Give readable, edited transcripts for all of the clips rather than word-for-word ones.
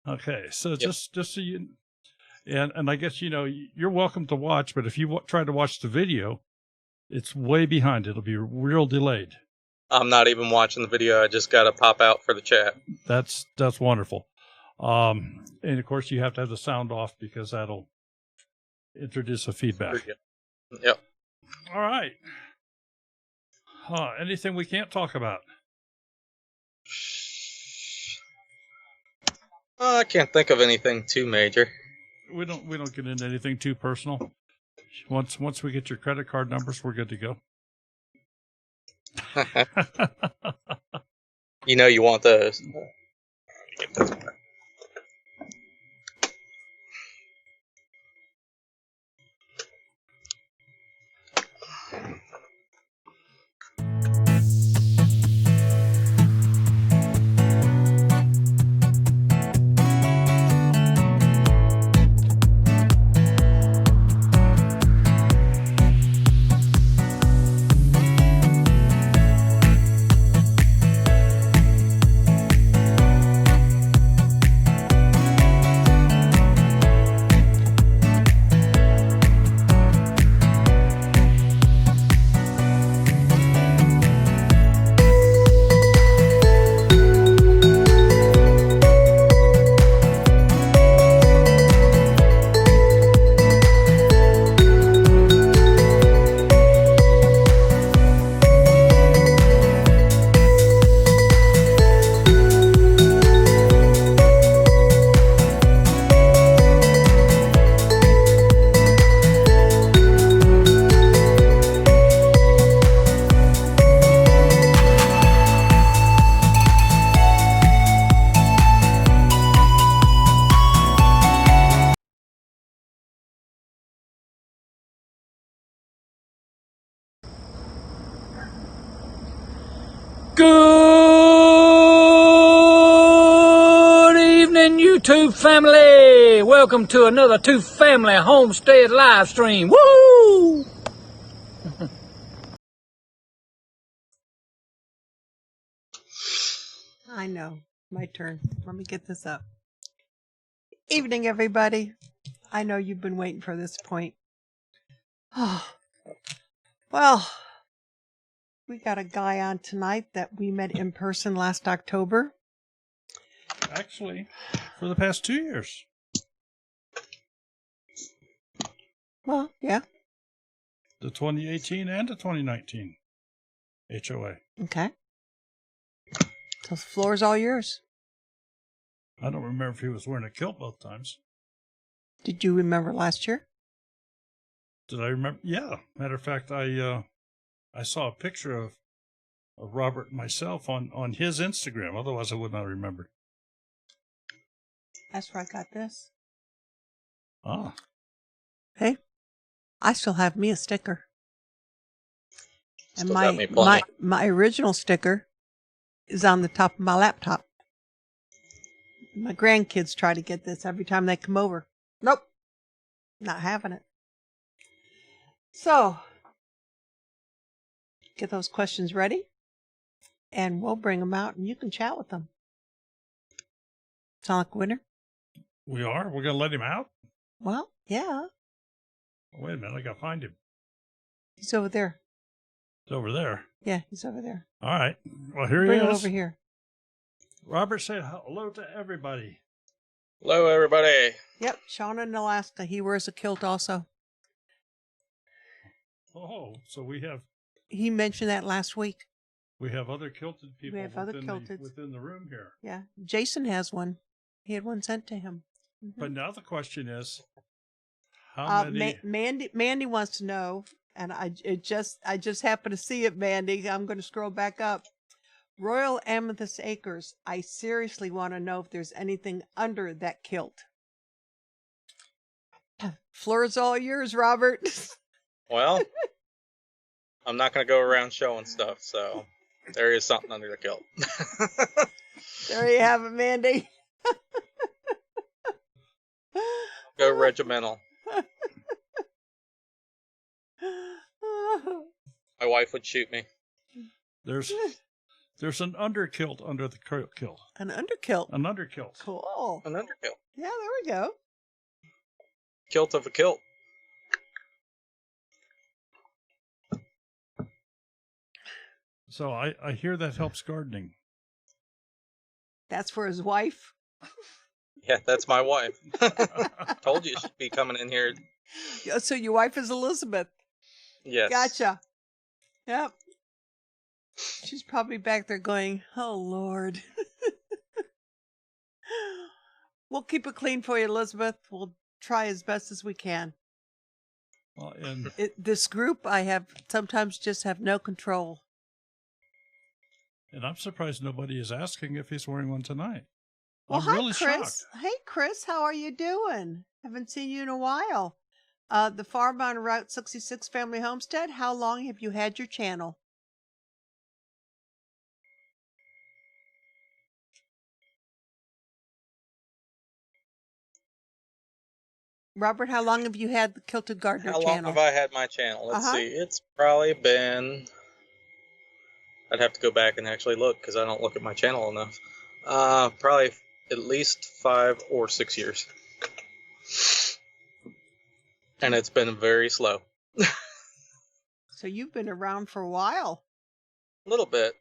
Okay, so Yep. just so you, and I guess you're welcome to watch, but if you try to watch the video, it's way behind. It'll be real delayed. I'm not even watching the video. I just got to pop out for the chat. That's wonderful. And of course, you have to have the sound off because that'll introduce a feedback. Yep. All right. Anything we can't talk about? I can't think of anything too major. We don't get into anything too personal. Once we get your credit card numbers, we're good to go. You want those. Good evening, YouTube family. Welcome to another Two Family Homestead live stream. Woo! I know. My turn. Let me get this up. Evening, everybody. I know you've been waiting for this point. Oh, well, we got a guy on tonight that we met in person last October. Actually, for the past 2 years. Well, yeah. The 2018 and the 2019 HOA. Okay. So the floor's all yours. I don't remember if he was wearing a kilt both times. Did you remember last year? Did I remember? Yeah. Matter of fact, I saw a picture of Robert and myself on his Instagram. Otherwise, I would not remember. That's where I got this. Ah. Hey, I still have me a sticker. And Still got me plenty. my original sticker is on the top of my laptop. My grandkids try to get this every time they come over. Nope. Not having it. So, get those questions ready, and we'll bring them out, and you can chat with them. Sound like a winner? We are? We're going to let him out? Well, yeah. Wait a minute. I got to find him. He's over there. He's over there. Yeah, he's over there. All right. Well, here Bring he him is. over here. Robert, say hello to everybody. Hello, everybody. Yep, Sean in Alaska. He wears a kilt also. Oh, so He mentioned that last week. we have other kilted people We have other kilted. within the room here. Yeah, Jason has one. He had one sent to him. Mhm. But now the question is, how many? Mandy wants to know, and I just happened to see it, Mandy. I'm going to scroll back up. Royal Amethyst Acres. I seriously want to know if there's anything under that kilt. Floor's all yours, Robert. Well, I'm not going to go around showing stuff, so there is something under the kilt. There you have it, Mandy. Go regimental. My wife would shoot me. There's There's an underkilt under the kilt. An underkilt. An underkilt. Cool. An underkilt. Yeah, there we go. Kilt of a kilt. So I hear that helps gardening. That's for his wife. Yeah, that's my wife. Told you she'd be coming in here. Yeah, so your wife is Elizabeth. Yes. Gotcha. Yep. She's probably back there going, "Oh Lord." We'll keep it clean for you, Elizabeth. We'll try as best as we can. Well, and This group, I have sometimes just have no control. I'm surprised nobody is asking if he's wearing one tonight. Well, I'm hi, really Chris. shocked. Hey, Chris, how are you doing? Haven't seen you in a while. The farm on Route 66 Family Homestead, how long have you had your channel? Robert, how long have you had the Kilted Gardener How long channel? have I had my channel? Let's Uh-huh. see. It's probably been... I'd have to go back and actually look because I don't look at my channel enough. Probably at least 5 or 6 years. And it's been very slow. So you've been around for a while. A little bit.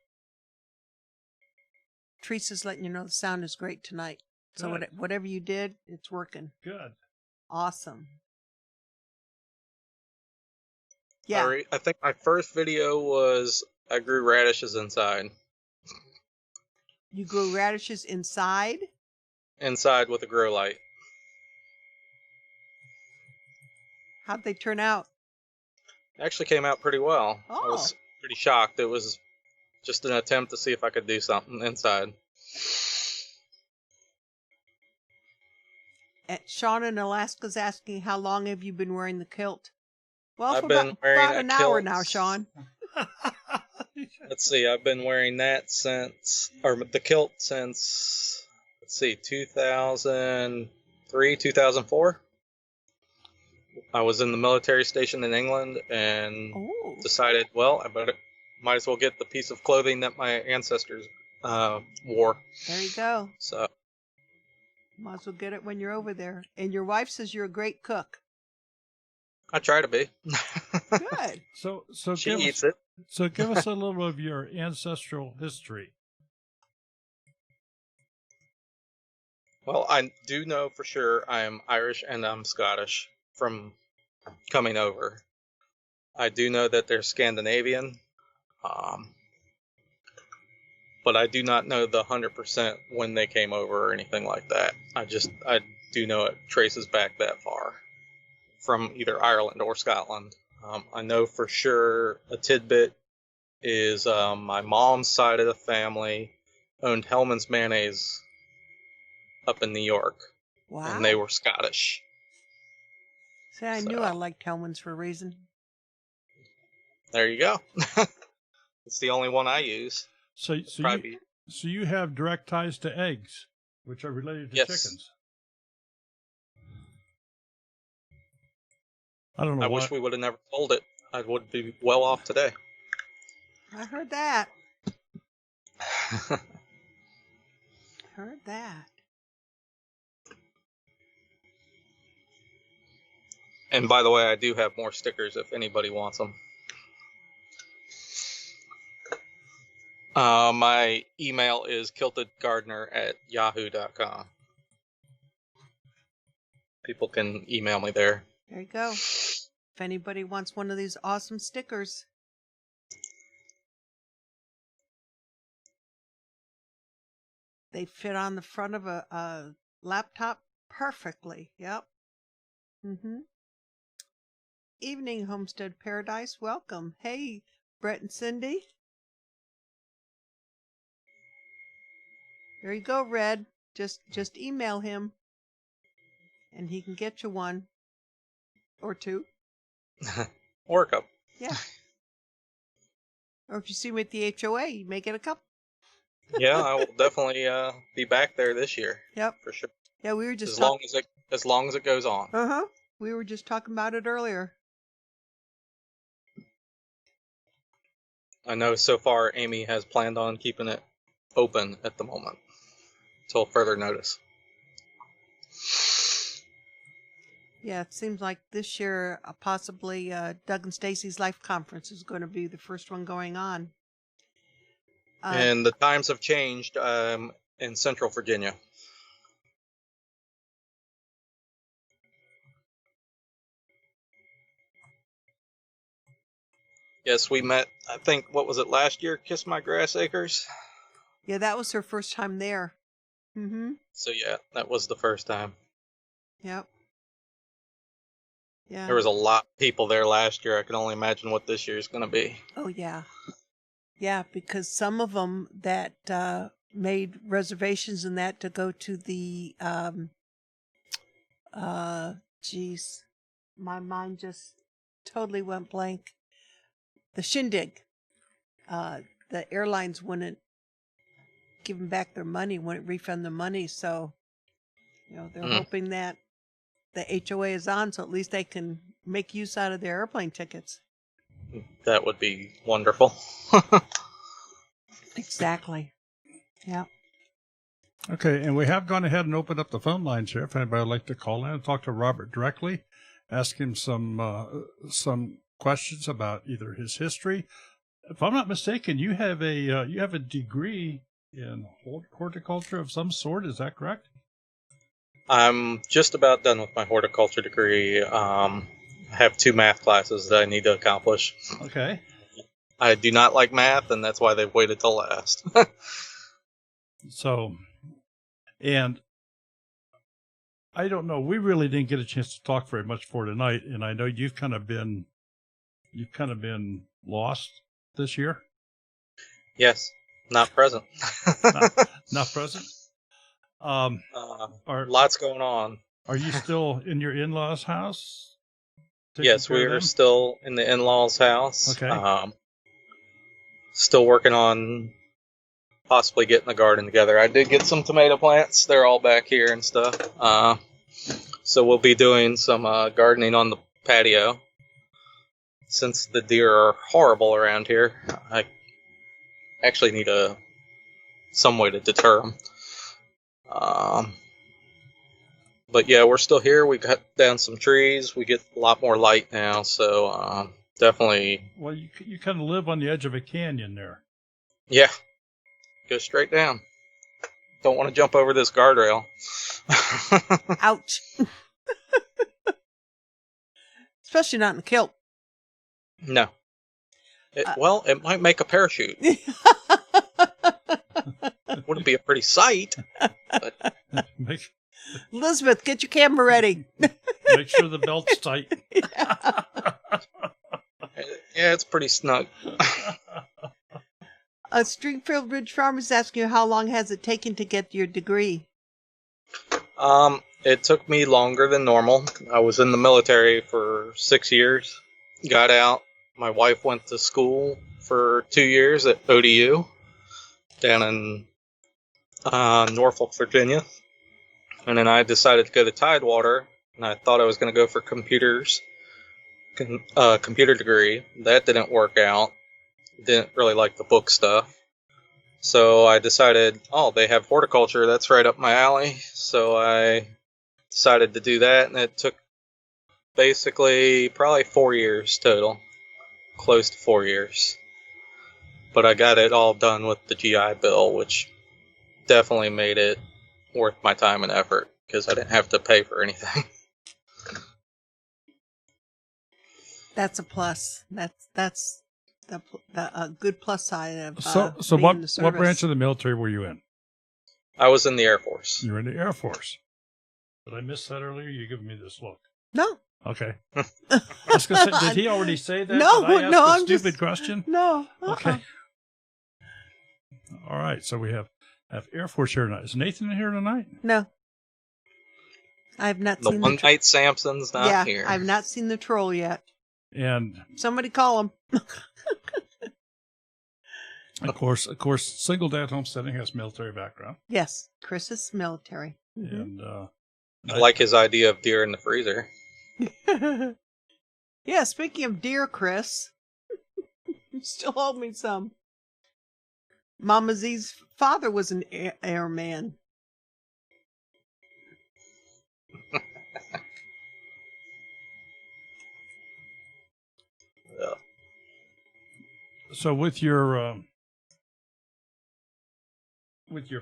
Teresa's letting you know the sound is great tonight. So Good. whatever you did, it's working. Good. Awesome. Yeah. I think my first video was I grew radishes inside. You grew radishes inside? Inside with a grow light. How'd they turn out? Actually came out pretty well. I Oh. was pretty shocked. It was just an attempt to see if I could do something inside. Sean in Alaska's asking, how long have you been wearing the kilt? Well, I've for been wearing about a an hour kilt. now, Sean. Let's see, I've been wearing that since, or the kilt since, let's see, 2003, 2004. I was in the military station in England and Oh. decided, well, might as well get the piece of clothing that my ancestors wore. There you go. So, Might as well get it when you're over there. And your wife says you're a great cook. I try to be. Good. So She give eats us, it. So give us a little of your ancestral history. Well, I do know for sure I am Irish and I'm Scottish from coming over. I do know that they're Scandinavian, but I do not know the 100% when they came over or anything like that. I do know it traces back that far from either Ireland or Scotland. I know for sure a tidbit is my mom's side of the family owned Hellman's Mayonnaise up in New York, Wow. and they were Scottish. See, I knew I liked Hellman's for a reason. There you go. It's the only one I use. So you have direct ties to eggs, which are related to Yes. chickens. I don't know. I wish we would have never told it. I would be well off today. I heard that. Heard that. And by the way, I do have more stickers if anybody wants them. My email is kiltedgardener@yahoo.com. People can email me there. There you go. If anybody wants one of these awesome stickers. They fit on the front of a laptop perfectly. Yep. Evening, Homestead Paradise. Welcome. Hey, Brett and Cindy. There you go, Red. Just email him, and he can get you one or two. Or a cup. Yeah. Or if you see me at the HOA, you may get a couple. Yeah, I will definitely be back there this year. Yep. For sure. Yeah, we were just As long as it goes on. We were just talking about it earlier. I know so far Amy has planned on keeping it open at the moment till further notice. Yeah, it seems like this year, possibly Doug and Stacy's Life Conference is going to be the first one going on. And the times have changed in Central Virginia. Yes, we met, I think, what was it, last year? Kiss My Grass Acres? Yeah, that was her first time there. Mm-hmm. So, yeah, that was the first time. Yep. Yeah. There was a lot of people there last year. I can only imagine what this year is going to be. Oh, yeah. Yeah, because some of them that made reservations and that to go to the, geez, my mind just totally went blank. The shindig. The airlines wouldn't give them back their money, wouldn't refund the money. So, they're hoping that the HOA is on, so at least they can make use out of their airplane tickets. That would be wonderful. Exactly. Yeah. Okay, and we have gone ahead and opened up the phone lines here. If anybody would like to call in and talk to Robert directly, ask him some questions about either his history. If I'm not mistaken, you have a degree in horticulture of some sort. Is that correct? I'm just about done with my horticulture degree. I have 2 math classes that I need to accomplish. Okay. I do not like math, and that's why they've waited till last. So, and I don't know. We really didn't get a chance to talk very much for tonight, and I know you've kind of been lost this year. Yes, not present. Not present. Lots going on. Are you still in your in-laws' house? Yes, we are still in the in-laws' house. Okay. Still working on possibly getting the garden together. I did get some tomato plants. They're all back here and stuff. So we'll be doing some gardening on the patio. Since the deer are horrible around here, I actually need some way to deter them. But yeah, we're still here. We cut down some trees. We get a lot more light now, so definitely. Well, you kind of live on the edge of a canyon there. Yeah, go straight down. Don't want to jump over this guardrail. Ouch. Especially not in the kilt. No. It might make a parachute. Wouldn't be a pretty sight. But... Elizabeth, get your camera ready. Make sure the belt's tight. Yeah, it's pretty snug. Stringfield Ridge Farm is asking you, how long has it taken to get your degree? It took me longer than normal. I was in the military for 6 years. Got out. My wife went to school for 2 years at ODU down in Norfolk, Virginia. And then I decided to go to Tidewater, and I thought I was going to go for computer degree. That didn't work out. Didn't really like the book stuff. So I decided, they have horticulture. That's right up my alley. So I decided to do that, and it took basically probably 4 years total. Close to 4 years. But I got it all done with the GI Bill, which definitely made it worth my time and effort because I didn't have to pay for anything. That's a plus. That's the good plus side of so being in the service. What branch of the military were you in? I was in the Air Force. You were in the Air Force. Did I miss that earlier? You giving me this look. No. Okay. I was gonna say, did he already say that? No, did I ask no, a I'm stupid question? No. Okay. All right. So we have Air Force here tonight. Is Nathan here tonight? No. I have not The seen one night Samson's not here. I've not seen the troll yet. And somebody call him. Of course, single dad homesteading has military background. Yes, Chris is military. And I like his idea of deer in the freezer. Yeah, speaking of deer, Chris. Still owe me some. Mama Z's father was an airman. Yeah. So with your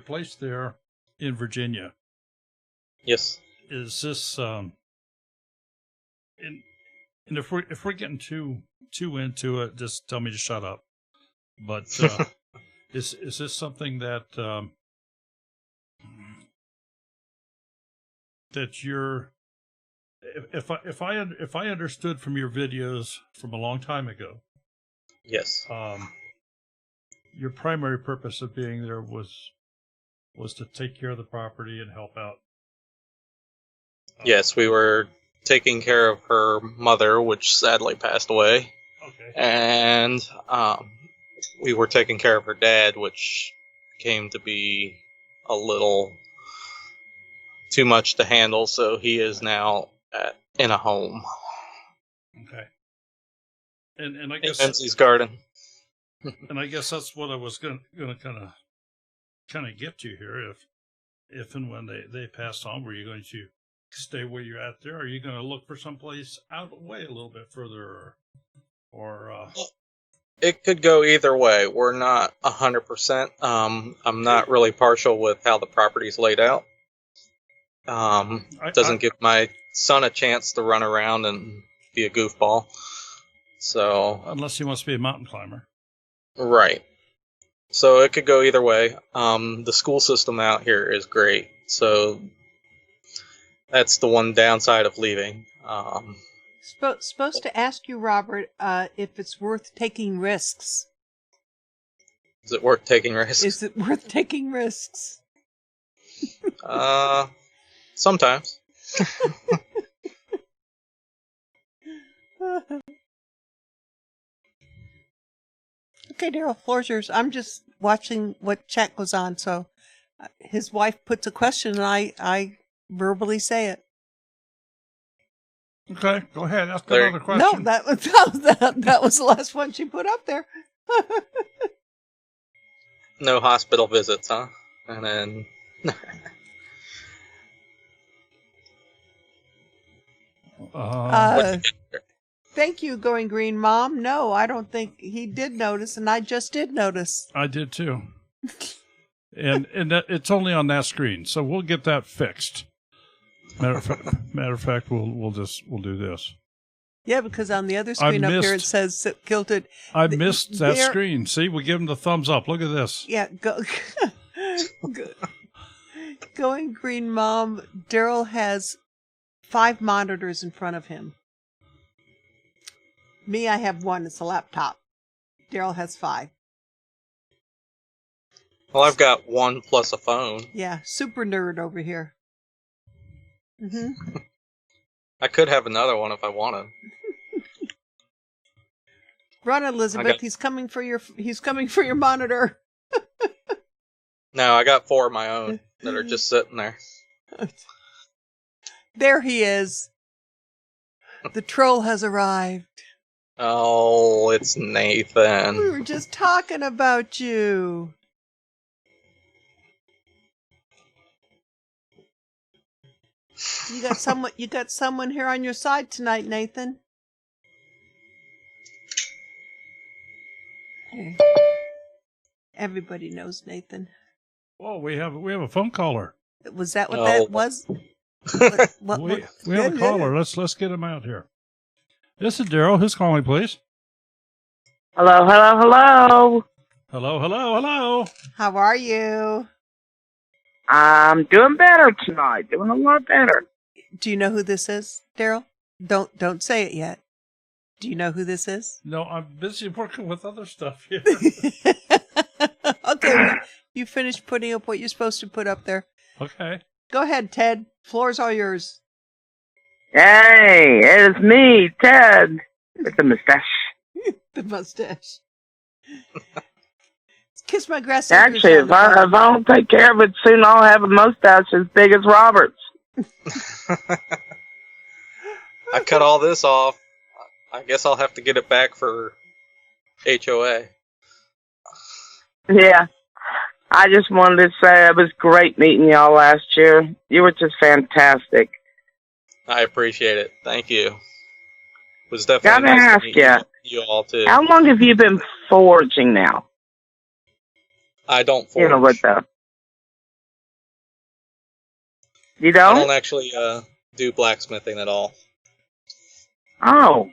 place there in Virginia, Yes. is this and if we're getting too into it, just tell me to shut up. But is this something that that you're if I understood from your videos from a long time ago, Yes. your primary purpose of being there was to take care of the property and help out. Yes, we were taking care of her mother, which sadly passed away. Okay. And we were taking care of her dad, which came to be a little too much to handle, so he is now in a home. Okay. And I In guess Bensie's garden. and I guess that's what I was gonna kind of get to here. If and when they pass on, were you going to stay where you're at there? Or are you going to look for someplace out away a little bit further, or It could go either way. We're not 100%. I'm not really partial with how the property's laid out. Doesn't give my son a chance to run around and be a goofball. So unless he wants to be a mountain climber. right. So it could go either way. The school system out here is great. So that's the one downside of leaving. Supposed to ask you, Robert, if it's worth taking risks. Is it worth taking risks? Is it worth taking risks? Sometimes. Okay, Daryl, floor's yours. I'm just watching what chat goes on. So his wife puts a question, and I verbally say it. Okay, go ahead. Ask There- another question. No, that was the last one she put up there. No hospital visits, huh? And then Thank you, Going Green Mom. No, I don't think he did notice, and I just did notice. I did too. and that, it's only on that screen, so we'll get that fixed. Matter of fact, we'll do this. Yeah, because on the other screen up here it missed- says Kilted. I missed that there- screen. See, we give him the thumbs up. Look at this. Yeah, Going Green Mom. Daryl has 5 monitors in front of him. Me, I have 1. It's a laptop. Daryl has 5. well, I've got 1 plus a phone. Yeah, super nerd over here. I could have another one if I wanted. Run, Elizabeth. He's coming for your monitor. No, I got 4 of my own that are just sitting there. There he is. The troll has arrived. Oh, it's We Nathan. were just talking about you. You got someone here on your side tonight, Nathan. Everybody knows Nathan. Oh, we have a phone caller. Was that what No. that was? What- We have a caller. Let's get him out here. This is Daryl. Who's calling, please? Hello, hello, hello. Hello. How are you? I'm doing better tonight. Doing a lot better. Do you know who this is, Daryl? Don't say it yet. Do you know who this is? No, I'm busy working with other stuff here. Okay, you finished putting up what you're supposed to put up there. Okay. Go ahead, Ted. Floor's all yours. Hey, it's me, Ted, with the mustache. The mustache. Kiss my grass. Actually, if I don't take care of it soon, I'll have a mustache as big as Robert's. I cut all this off. I guess I'll have to get it back for HOA. Yeah. I just wanted to say it was great meeting y'all last year. You were just fantastic. I appreciate it. Thank you. It was definitely Gotta nice ask to meet ya, you all too. how long have you been forging now? I don't forge. You know what the... You I don't? don't actually do blacksmithing at all. Oh.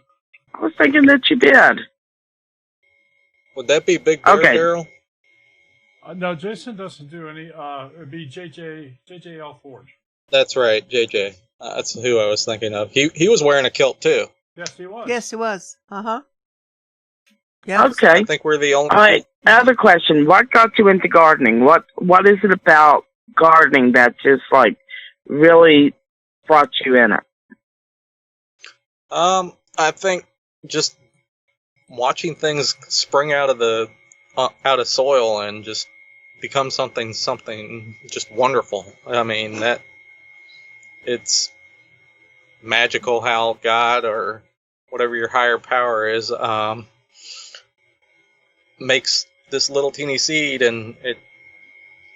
I was thinking that you did. Would that be Big Bear, Okay. Daryl? No, Jason doesn't do any. It'd be JJL Forge. That's right, JJ. That's who I was thinking of. He was wearing a kilt too. Yes, he was. Yes, it was. Yeah. Okay. I think we're the only. All right. Another question. What got you into gardening? What is it about gardening that just like really brought you in it? I think just watching things spring out of soil and just become something just wonderful. I mean, that it's magical how God or whatever your higher power is makes this little teeny seed and it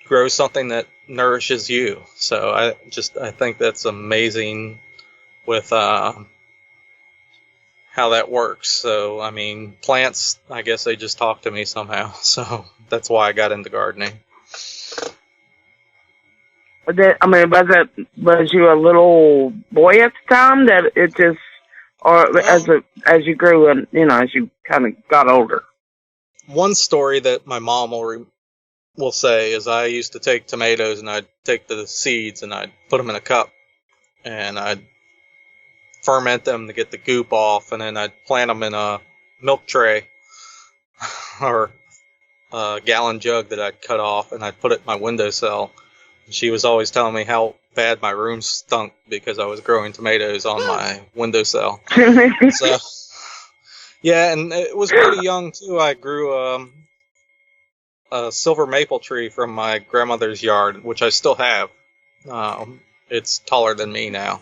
grows something that nourishes you. So I think that's amazing with how that works. So, I mean, plants, I guess they just talk to me somehow. So that's why I got into gardening. Was you a little boy at the time that it just, or as you grew and as you kind of got older? One story that my mom will say is I used to take tomatoes and I'd take the seeds and I'd put them in a cup and I'd ferment them to get the goop off, and then I'd plant them in a milk tray or a gallon jug that I'd cut off, and I'd put it in my windowsill. She was always telling me how bad my room stunk because I was growing tomatoes on my windowsill. So, yeah, and it was pretty young too. I grew a silver maple tree from my grandmother's yard, which I still have. It's taller than me now.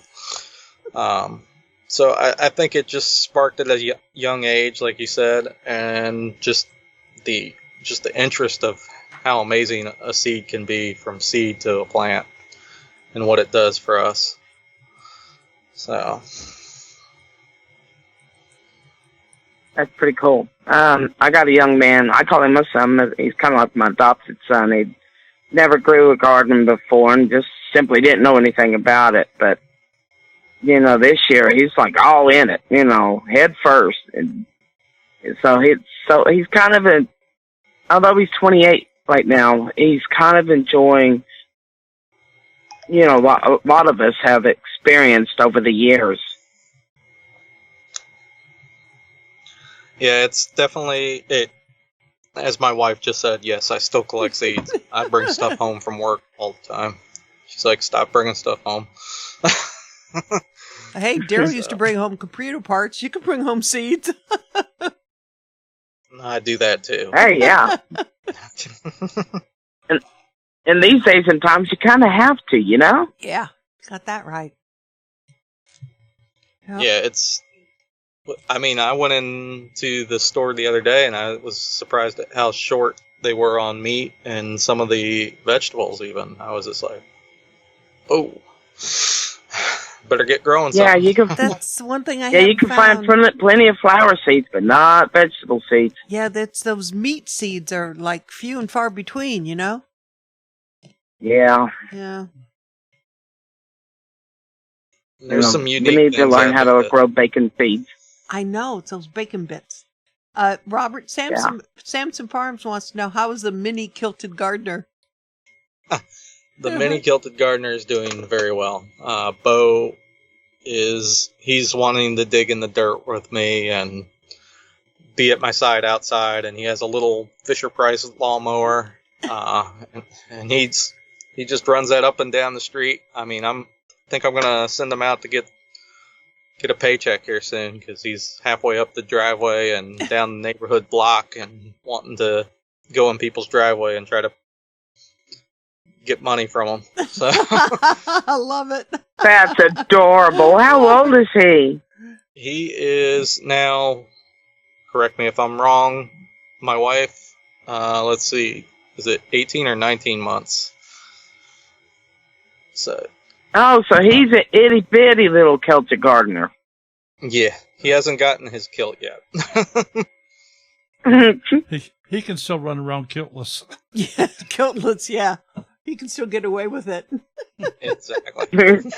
So I think it just sparked at a young age, like you said, and just the interest of how amazing a seed can be from seed to a plant and what it does for us. So That's pretty cool. I got a young man. I call him my son. He's kind of like my adopted son. He never grew a garden before and just simply didn't know anything about it. But, this year he's like all in it, head first. And so he's kind of although he's 28 right now, he's kind of enjoying, a lot of us have experienced over the years. yeah, it's definitely it. As my wife just said, yes, I still collect seeds. I bring stuff home from work all the time. She's like, stop bringing stuff home. Hey, Daryl used to bring home computer parts. You can bring home seeds. I do that too. Hey, yeah. And these days and times, you kind of have to, Yeah, got that right. Yep. Yeah, I went into the store the other day and I was surprised at how short they were on meat and some of the vegetables even. I was just like, oh, better get growing something. Yeah, you can. That's one thing I Yeah, you can find plenty of flower seeds, but not vegetable seeds. Yeah, that's those meat seeds are like few and far between, Yeah. Yeah. There's some unique You need to things learn out how there to grow bacon seeds. I know, it's those bacon bits. Robert Samson Farms wants to know, how is the mini kilted gardener? The mini kilted gardener is doing very well. Bo he's wanting to dig in the dirt with me and be at my side outside, and he has a little Fisher Price lawnmower, and he just runs that up and down the street. I mean, I think I'm gonna send him out to get a paycheck here soon because he's halfway up the driveway and down the neighborhood block and wanting to go in people's driveway and try to get money from them. So I love it. That's adorable. How old is he? he is now, correct me if I'm wrong, my wife, let's see, is it 18 or 19 months? So, Oh, so he's an itty bitty little Celtic gardener. yeah, he hasn't gotten his kilt yet. He can still run around kiltless. Yeah, kiltless, yeah. He can still get away with it. Exactly.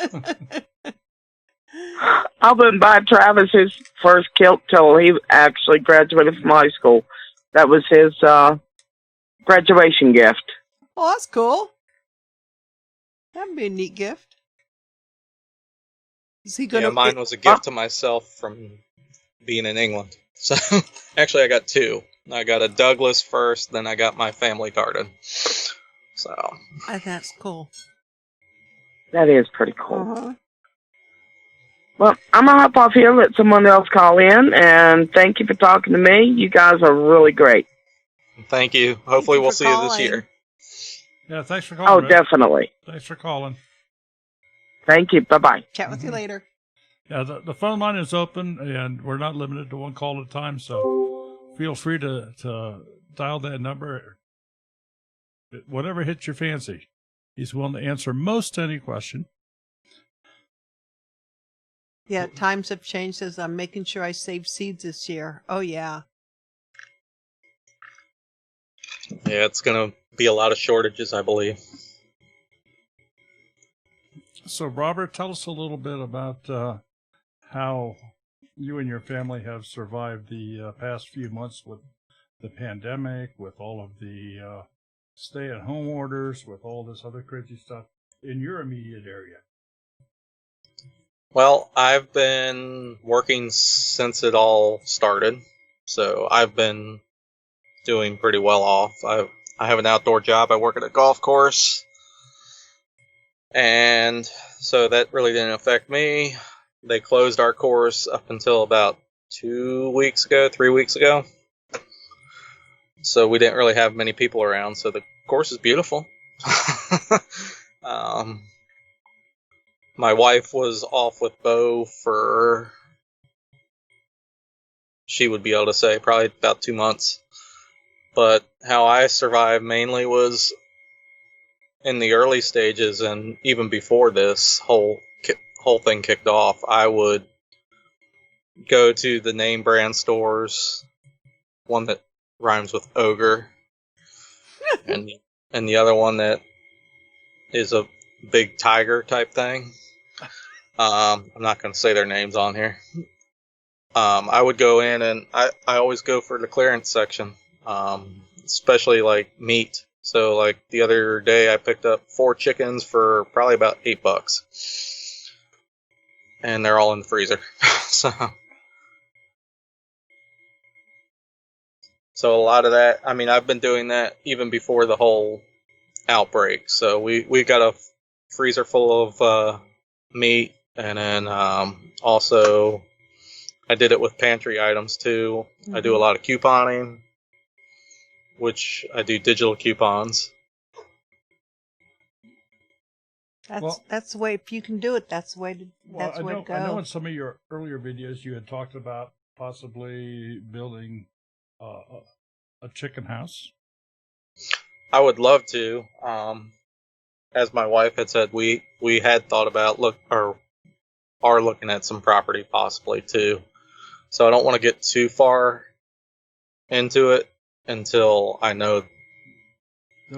I wouldn't buy Travis his first kilt till he actually graduated from high school. That was his graduation gift. Oh, that's cool. That'd be a neat gift. Is he gonna? Yeah, mine was a gift to myself from being in England. So, actually, I got two. I got a Douglas first, then I got my family garden. So, That's cool. That is pretty cool. Uh-huh. Well, I'm going to hop off here, let someone else call in, and thank you for talking to me. You guys are really great. thank you. Hopefully, you we'll for see you this calling. year. Yeah, thanks for calling. Oh, Rick. definitely. Thanks for calling. Thank you. Bye-bye. Chat with you later. Yeah, the phone line is open, and we're not limited to one call at a time, so feel free to dial that number. Whatever hits your fancy. He's willing to answer most any question. Yeah, times have changed. Says I'm making sure I save seeds this year. Oh yeah. Yeah, it's going to be a lot of shortages, I believe. So, Robert, tell us a little bit about how you and your family have survived the past few months with the pandemic, with all of the stay-at-home orders, with all this other crazy stuff in your immediate area. Well, I've been working since it all started, so I've been doing pretty well off. I have an outdoor job. I work at a golf course, and so that really didn't affect me. They closed our course up until about 3 weeks ago. So we didn't really have many people around, so the course is beautiful. My wife was off with Bo for, she would be able to say, probably about 2 months. But how I survived mainly was in the early stages, and even before this whole thing kicked off, I would go to the name brand stores, one that rhymes with ogre, and the other one that is a big tiger type thing. I'm not going to say their names on here. I would go in, and I always go for the clearance section, especially like meat. So like the other day I picked up 4 chickens for probably about $8, and they're all in the freezer. So a lot of that, I mean, I've been doing that even before the whole outbreak. So we got a freezer full of meat, and then also I did it with pantry items too. Mm-hmm. I do a lot of couponing, which I do digital coupons. That's the way. If you can do it, that's the way to. That's the way to go. I know in some of your earlier videos you had talked about possibly building a chicken house. I would love to. As my wife had said, we had thought about are looking at some property possibly too. So I don't want to get too far into it until I know,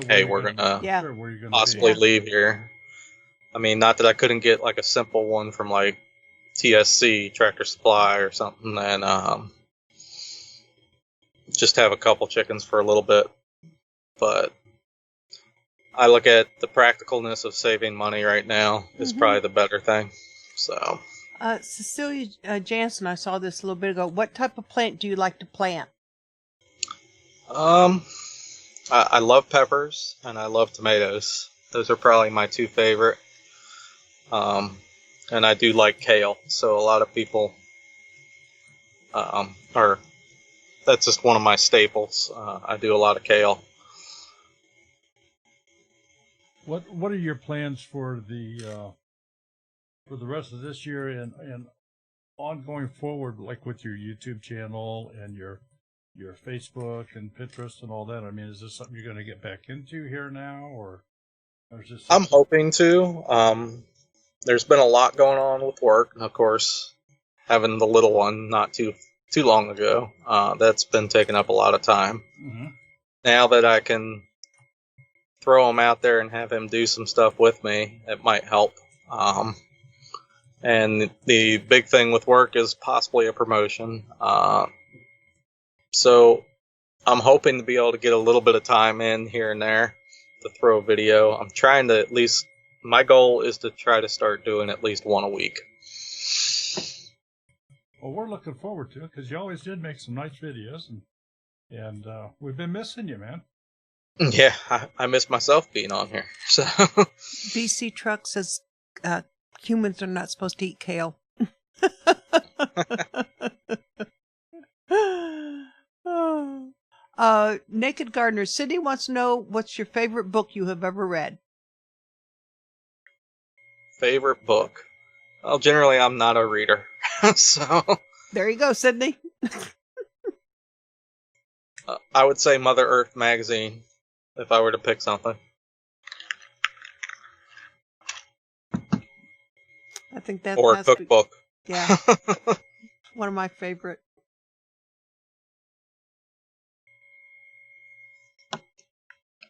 hey, we're gonna possibly leave here. I mean, not that I couldn't get like a simple one from like TSC, Tractor Supply or something, and just have a couple chickens for a little bit. But I look at the practicalness of saving money right now is probably the better thing. So, Cecilia Jansen, I saw this a little bit ago. What type of plant do you like to plant? I love peppers and I love tomatoes. Those are probably my 2 favorite. And I do like kale. So a lot of people that's just one of my staples. I do a lot of kale. What are your plans for the rest of this year and ongoing forward, like with your YouTube channel and your your Facebook and Pinterest and all that? I mean, is this something you're going to get back into here now, or is this? I'm hoping to. There's been a lot going on with work, and of course, having the little one not too long ago, that's been taking up a lot of time. Mm-hmm. Now that I can throw him out there and have him do some stuff with me, it might help. And the big thing with work is possibly a promotion. So I'm hoping to be able to get a little bit of time in here and there to throw a video. I'm trying to at least, my goal is to try to start doing at least one a week. Well, we're looking forward to it because you always did make some nice videos, and we've been missing you, man. Yeah, I miss myself being on here. So BC Truck says humans are not supposed to eat kale. Naked Gardener, Cindy wants to know what's your favorite book you have ever read. favorite book. Well, generally I'm not a reader, so There you go, Sydney. I would say Mother Earth magazine if I were to pick something. I think that Or a has to be- cookbook. Yeah, one of my favorite.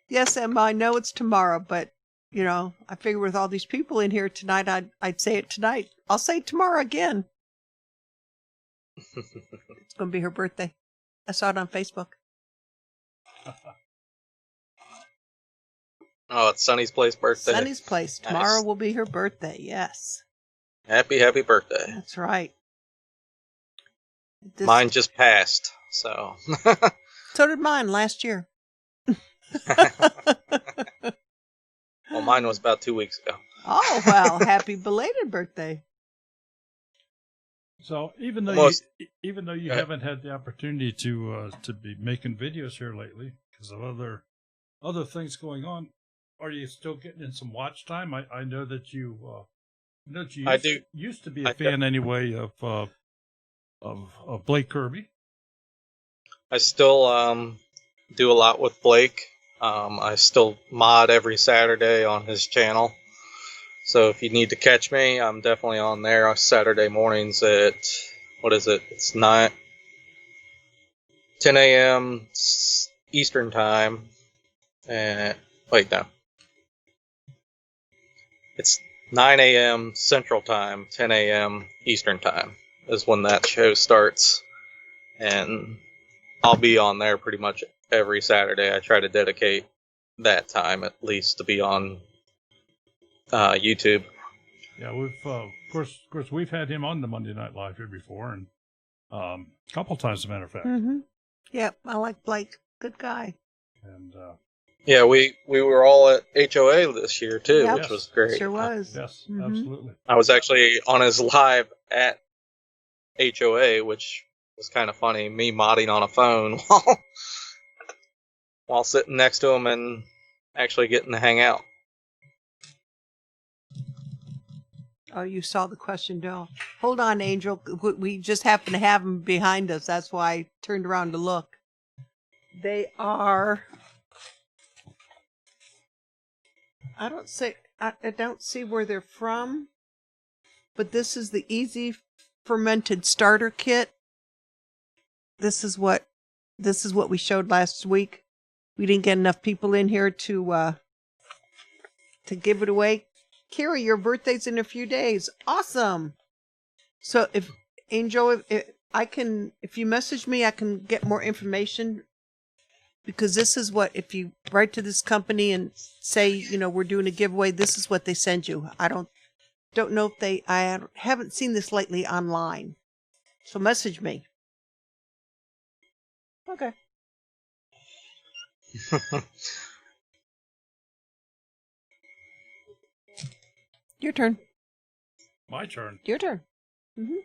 Yes, Emma, I know it's tomorrow, but you know, I figure with all these people in here tonight, I'd say it tonight. I'll say it tomorrow again. It's going to be her birthday. I saw it on Facebook. Oh, it's Sunny's Place birthday. Sunny's Place. Tomorrow will be her birthday. Yes, Happy birthday. that's right. Mine just passed, so. So did mine last year. Well, mine was about 2 weeks ago. Oh, well, happy belated birthday. So even though Most- you haven't had the opportunity to be making videos here lately because of other things going on, are you still getting in some watch time? I know that you used to be a fan anyway of Blake Kirby. I still do a lot with Blake. I still mod every Saturday on his channel. So if you need to catch me, I'm definitely on there on Saturday mornings at, what is it? It's 10 a.m. Eastern Time. Wait, no. It's 9 a.m. Central Time, 10 a.m. Eastern Time is when that show starts. And I'll be on there pretty much every Saturday. I try to dedicate that time at least to be on YouTube. Yeah, we've of course we've had him on the Monday Night Live here before, and a couple times, as a matter of fact. Mm-hmm. Yep, I like Blake. Good guy. And Yeah, we were all at HOA this year too, Yep. which was great. Sure was. yes, Mhm. absolutely. I was actually on his live at HOA, which was kind of funny. Me modding on a phone while sitting next to him and actually getting to hang out. Oh, you saw the question, Bill. Hold on, Angel. We just happen to have them behind us. That's why I turned around to look. They are. I don't see where they're from, but this is the Easy Fermented Starter Kit. This is what we showed last week. We didn't get enough people in here to give it away. Kira, your birthday's in a few days. Awesome. So if Angel, if you message me, I can get more information, because this is what, if you write to this company and say, we're doing a giveaway, this is what they send you. I don't know if I haven't seen this lately online. So message me. Okay. Your turn. My turn. Your turn. Mm-hmm.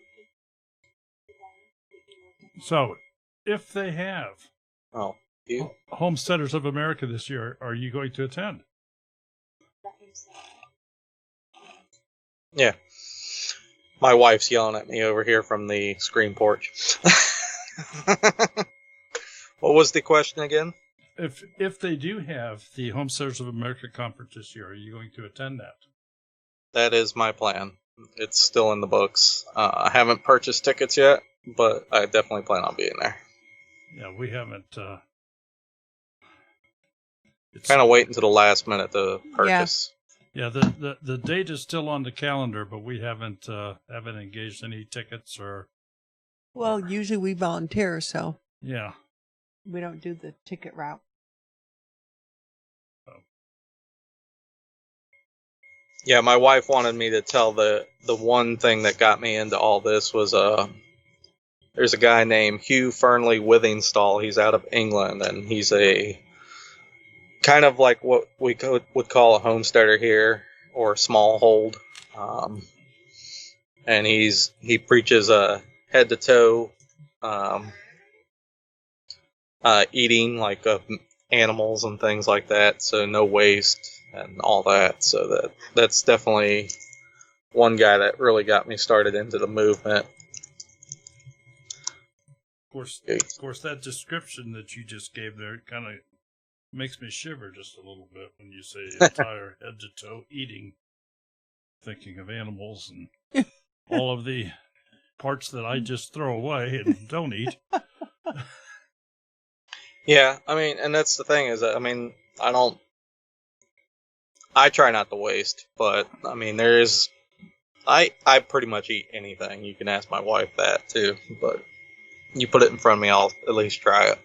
So, if they have Oh, you? Homesteaders of America this year, are you going to attend? Yeah. My wife's yelling at me over here from the screen porch. What was the question again? If they do have the Homesteaders of America conference this year, are you going to attend that? That is my plan. It's still in the books. I haven't purchased tickets yet, but I definitely plan on being there. Yeah, we haven't. It's Kind of wait until the last minute to purchase. Yeah, the date is still on the calendar, but we haven't engaged any tickets or. Well, usually we volunteer, so Yeah. we don't do the ticket route. Yeah, my wife wanted me to tell the one thing that got me into all this was there's a guy named Hugh Fernley Withingstall. He's out of England, and he's a kind of like what we would call a homesteader here, or smallhold. And he preaches head to toe eating, like of animals and things like that, so no waste and all that. So that's definitely one guy that really got me started into the movement. Of course, that description that you just gave there kind of makes me shiver just a little bit when you say entire head to toe eating, thinking of animals and all of the parts that I just throw away and don't eat. Yeah, I mean, and that's the thing is, I mean, I try not to waste, but I mean, I pretty much eat anything. You can ask my wife that too, but you put it in front of me, I'll at least try it.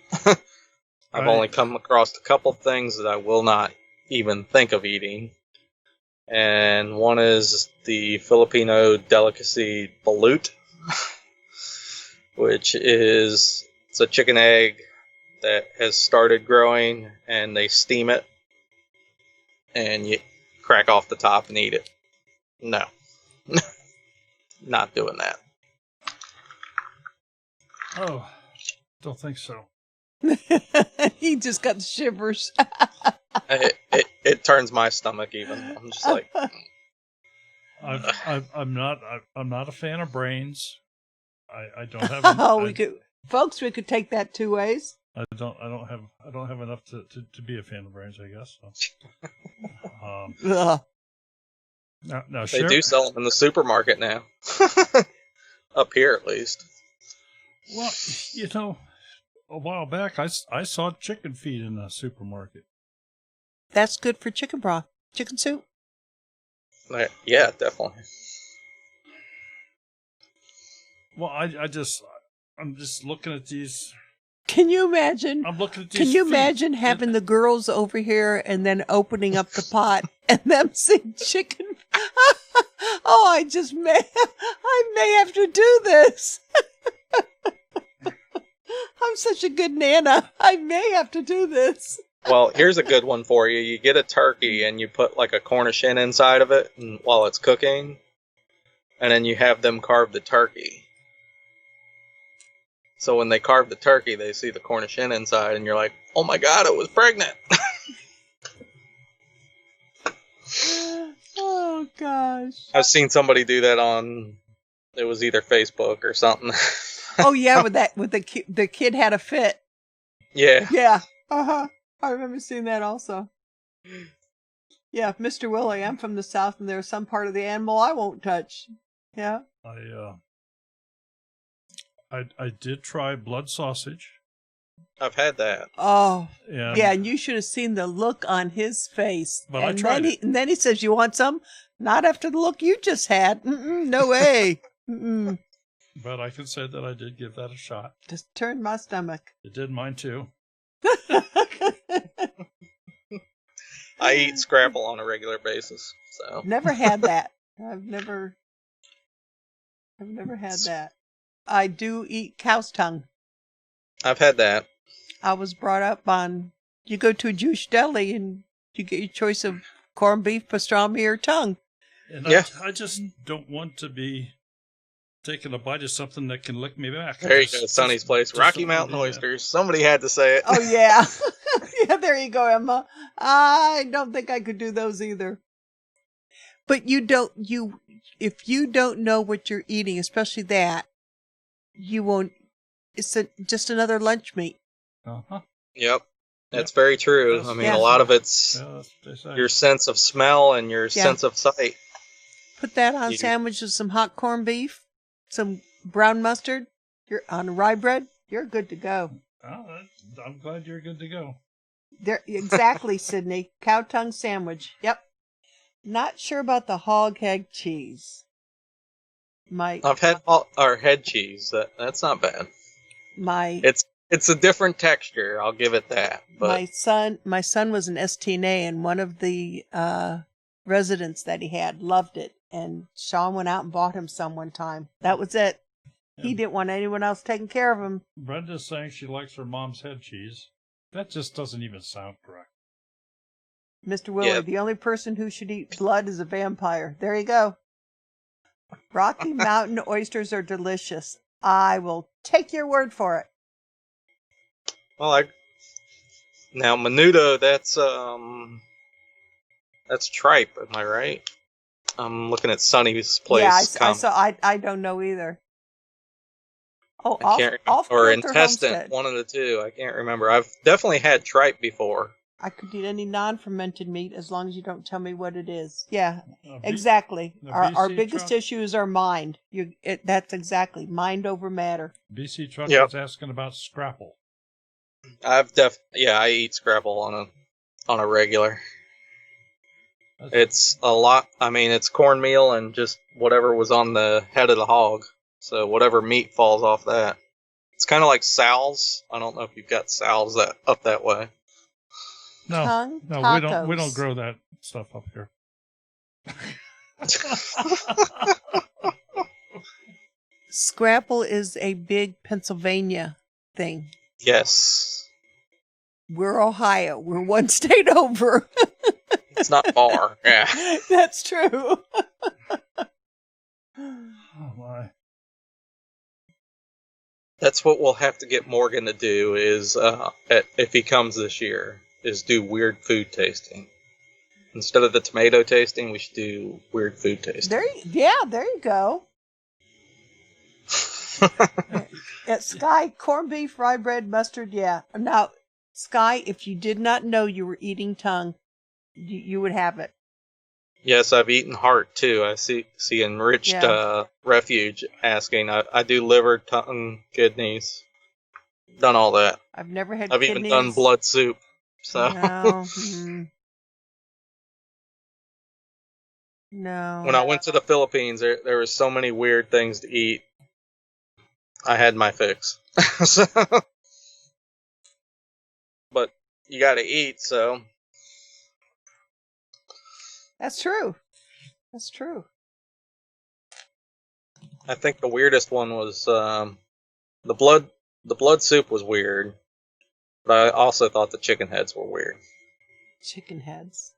I've only come across a couple things that I will not even think of eating. And one is the Filipino delicacy balut, which it's a chicken egg that has started growing, and they steam it, and you crack off the top and eat it. No. Not doing that. Oh, don't think so. He just got the shivers. It turns my stomach even. I'm just like, I'm not a fan of brains. I don't have. We could take that two ways. I don't have enough to be a fan of brains, I guess. So. Now they do sell them in the supermarket now. Up here, at least. Well, a while back, I saw chicken feed in a supermarket. That's good for chicken broth, chicken soup. Yeah, definitely. Well, I'm just looking at these. Can you imagine? I'm looking at these. Can you feet. imagine having the girls over here and then opening up the pot and them seeing chicken? Oh, I may have to do this. I'm such a good Nana. I may have to do this. Well, here's a good one for you. You get a turkey and you put like a Cornish hen inside of it while it's cooking, and then you have them carve the turkey. So when they carve the turkey, they see the Cornish hen inside, and you're like, oh my god, it was pregnant. Oh gosh. I've seen somebody do that on, it was either Facebook or something. Oh yeah, with the kid had a fit. Yeah. Yeah. Uh-huh. I remember seeing that also. Yeah, Mr. Willie, I'm from the South, and there's some part of the animal I won't touch. Yeah. I did try blood sausage. I've had that. Oh, yeah, and you should have seen the look on his face. But I tried it. And then he says, "You want some?" Not after the look you just had. No way. But I can say that I did give that a shot. Just turned my stomach. It did mine too. I eat Scrapple on a regular basis. So never had that. I've never had that. I do eat cow's tongue. I've had that. I was brought up on, you go to a Jewish deli and you get your choice of corned beef, pastrami, or tongue. And yeah. I just don't want to be taking a bite of something that can lick me back. There you go, Sonny's Place. Rocky Mountain Oysters. Somebody had to say it. Oh, yeah. Yeah, there you go, Emma. I don't think I could do those either. But if you don't know what you're eating, especially that, you won't, it's just another lunch meat. Uh-huh. Yep. That's very true. Yes. I mean, Yeah. a lot of it's Yeah, that's what they say. your sense of smell and your Yeah. sense of sight. Put that on a You- sandwich with some hot corned beef, some brown mustard, you're on rye bread, you're good to go. Oh, I'm glad you're good to go. There, exactly, Sydney. Cow tongue sandwich. Yep. Not sure about the hog head cheese. I've had our head cheese. That's not bad. My It's a different texture. I'll give it that. But my son was an STNA, and one of the residents that he had loved it, and Sean went out and bought him some one time. That was it. He Yeah. didn't want anyone else taking care of him. Brenda's saying she likes her mom's head cheese. That just doesn't even sound correct. Mr. Willie, Yeah. the only person who should eat blood is a vampire. There you go. Rocky Mountain oysters are delicious. I will take your word for it. well, now menudo. That's tripe. Am I right? I'm looking at Sonny's place. Yeah, I saw. I don't know either. Oh, I can't off or kilter intestine. homestead. One of the two. I can't remember. I've definitely had tripe before. I could eat any non-fermented meat as long as you don't tell me what it is. Yeah, Now, exactly. the Our BC biggest truck- issue is our mind. That's exactly mind over matter. BC Truck Yep. was asking about scrapple. I eat Scrabble on a regular. That's- It's a lot. I mean, it's cornmeal and just whatever was on the head of the hog. So whatever meat falls off that. It's kind of like Sal's. I don't know if you've got Sal's up that way. No, Tongue no, tacos. we don't grow that stuff up here. Scrapple is a big Pennsylvania thing. Yes, We're Ohio. We're one state over. it's not far. Yeah. That's true. Oh my! That's what we'll have to get Morgan to do is, if he comes this year, is do weird food tasting. Instead of the tomato tasting, we should do weird food tasting. There you go. At Sky, corned beef, rye bread, mustard, yeah. Now, Sky, if you did not know you were eating tongue, you would have it. Yes, I've eaten heart too. I see Enriched Yeah. Refuge asking. I do liver, tongue, kidneys. Done all that. I've never had I've kidneys. even done blood soup. So No. No. when I went to the Philippines, there were so many weird things to eat. I had my fix. So, but you got to eat, so That's true. That's true. I think the weirdest one was the blood soup was weird, but I also thought the chicken heads were weird. Chicken heads.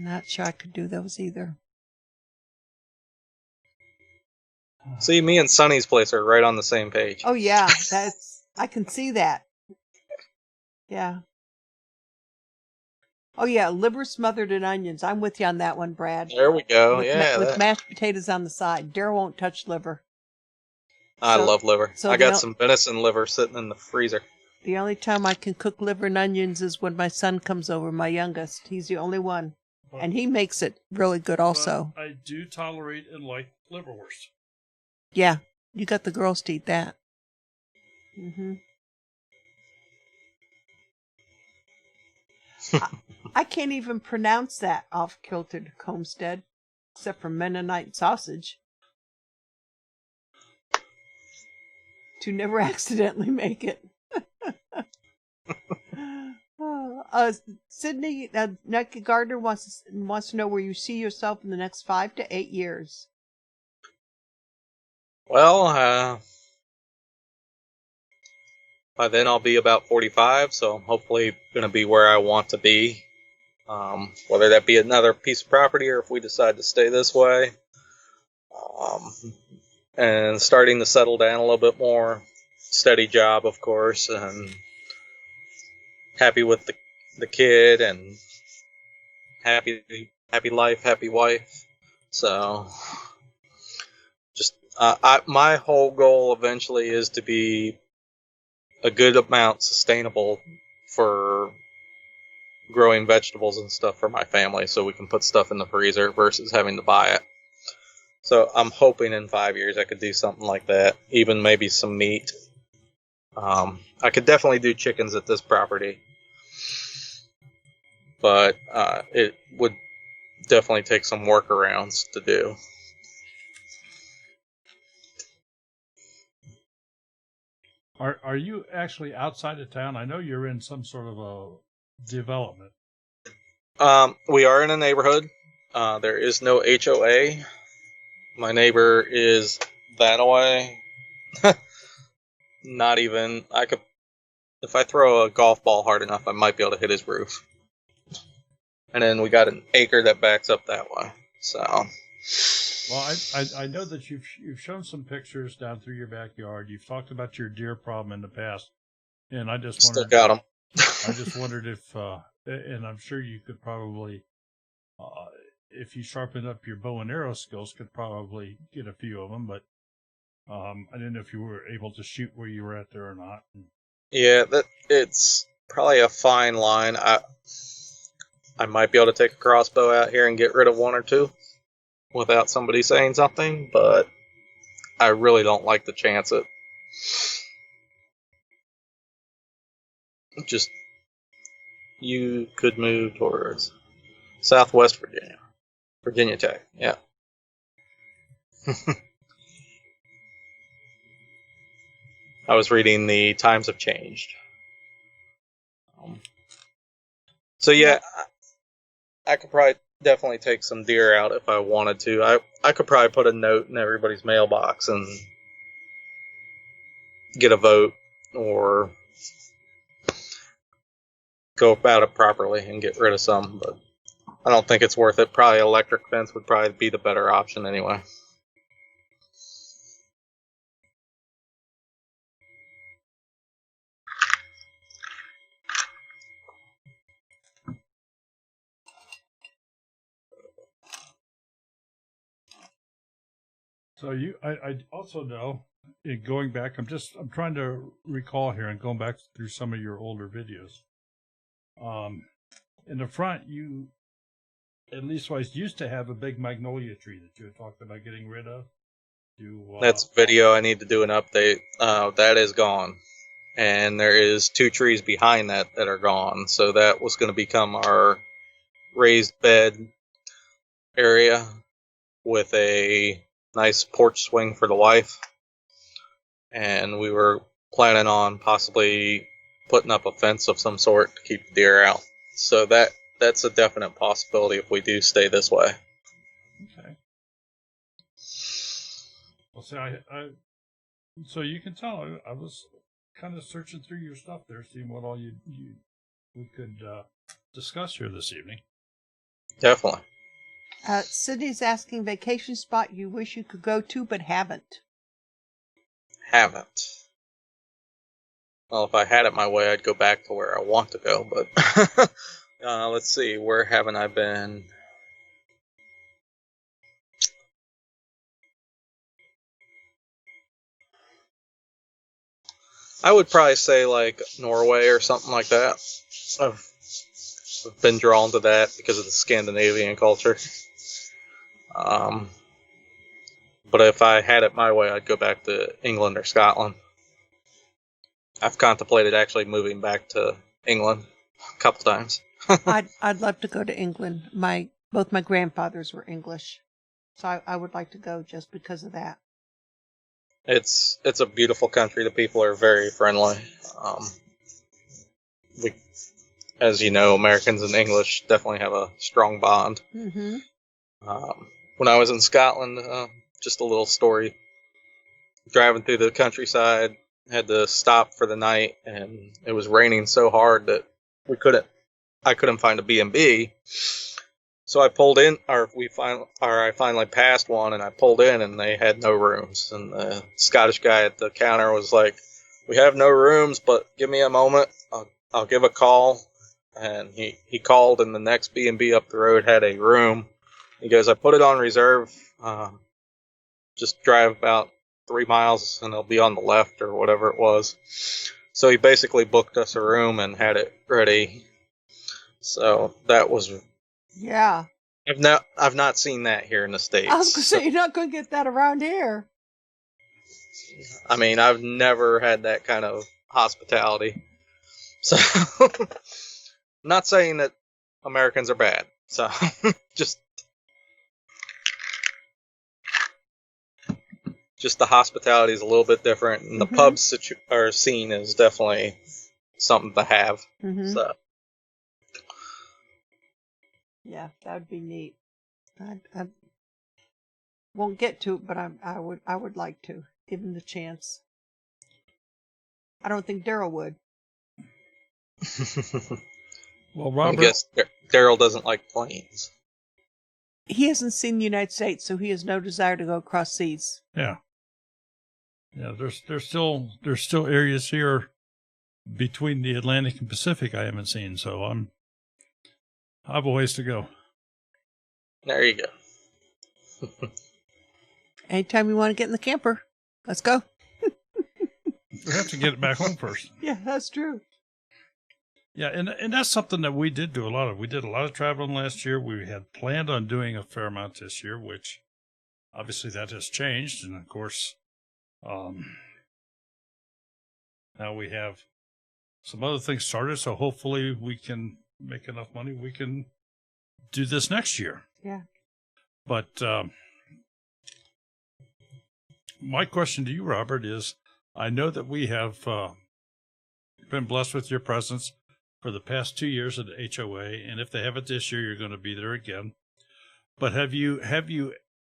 Not sure I could do those either. See, me and Sonny's place are right on the same page. Oh yeah, I can see that. Yeah. Oh yeah, liver smothered in onions. I'm with you on that one, Brad. There we go. With, Yeah, with that- mashed potatoes on the side. Daryl won't touch liver. I so- love liver. so I they got don't- some venison liver sitting in the freezer. The only time I can cook liver and onions is when my son comes over, my youngest. He's the only one. And he makes it really good also. But I do tolerate and like liverwurst. Yeah, you got the girls to eat that. I can't even pronounce that off-kiltered homestead, except for Mennonite sausage. To never accidentally make it. Sydney, Naked Gardner wants to know where you see yourself in the next 5 to 8 years. Well, by then I'll be about 45, so I'm hopefully going to be where I want to be. Whether that be another piece of property or if we decide to stay this way. And starting to settle down a little bit more. Steady job, of course, and happy with the kid and happy life, happy wife. So, just my whole goal eventually is to be a good amount sustainable for growing vegetables and stuff for my family, so we can put stuff in the freezer versus having to buy it. So I'm hoping in 5 years I could do something like that, even maybe some meat. I could definitely do chickens at this property, but it would definitely take some workarounds to do. Are you actually outside of town? I know you're in some sort of a development. We are in a neighborhood. There is no HOA. My neighbor is that away. Not even, if I throw a golf ball hard enough, I might be able to hit his roof. And then we got an acre that backs up that way. So. Well, I know that you've shown some pictures down through your backyard. You've talked about your deer problem in the past, and I just wondered. Still got them. I just wondered if, and I'm sure you could probably, if you sharpened up your bow and arrow skills, could probably get a few of them. But I didn't know if you were able to shoot where you were at there or not. Yeah, it's probably a fine line. I might be able to take a crossbow out here and get rid of one or two without somebody saying something, but I really don't like to chance it. Just, you could move towards Southwest Virginia. Virginia Tech, yeah. I was reading the Times Have Changed. So yeah, I could probably definitely take some deer out if I wanted to. I could probably put a note in everybody's mailbox and get a vote, or go about it properly and get rid of some, but I don't think it's worth it. Probably electric fence would probably be the better option anyway. So I also know, going back, I'm trying to recall here and going back through some of your older videos. In the front, you, at least was, used to have a big magnolia tree that you had talked about getting rid of. That's video. I need to do an update. That is gone. And there is 2 trees behind that are gone. So that was going to become our raised bed area with a nice porch swing for the wife. And we were planning on possibly putting up a fence of some sort to keep the deer out. So that's a definite possibility if we do stay this way. Okay. Well, see, so you can tell I was kind of searching through your stuff there, seeing what all we could discuss here this evening. Definitely. Sydney's asking vacation spot you wish you could go to but haven't. Haven't. Well, if I had it my way, I'd go back to where I want to go, but let's see, where haven't I been? I would probably say like Norway or something like that. I've been drawn to that because of the Scandinavian culture. But if I had it my way, I'd go back to England or Scotland. I've contemplated actually moving back to England a couple times. I'd love to go to England. Both my grandfathers were English, so I would like to go just because of that. It's a beautiful country. The people are very friendly. As you know, Americans and English definitely have a strong bond. Mm-hmm. When I was in Scotland, just a little story. Driving through the countryside, had to stop for the night, and it was raining so hard that I couldn't find a B&B. So I pulled in, I finally passed one, and I pulled in, and they had no rooms. And the Scottish guy at the counter was like, "We have no rooms, but give me a moment. I'll give a call." And he called, and the next B&B up the road had a room. He goes, "I put it on reserve. Just drive about 3 miles, and it'll be on the left," or whatever it was. So he basically booked us a room and had it ready. So that was. Yeah. I've not seen that here in the States. I was going to say, you're not going to get that around here. I mean, I've never had that kind of hospitality. So, not saying that Americans are bad. So, just the hospitality is a little bit different, and the pub scene is definitely something to have. Mm-hmm. So, yeah, that would be neat. I won't get to it, but I would like to, given the chance. I don't think Daryl would. Well, I Robert, guess Daryl doesn't like planes. He hasn't seen the United States, so he has no desire to go across seas. yeah. There's still areas here between the Atlantic and Pacific I haven't seen, so I have a ways to go. There you go. Anytime you want to get in the camper, let's go. We have to get it back home first. Yeah, that's true. Yeah, and that's something that we did do a lot of. We did a lot of traveling last year. We had planned on doing a fair amount this year, which obviously that has changed. And of course, now we have some other things started. So hopefully we can make enough money. We can do this next year. Yeah. But my question to you, Robert, is I know that we have been blessed with your presence for the past 2 years at the HOA, and if they have it this year, you're going to be there again. But have you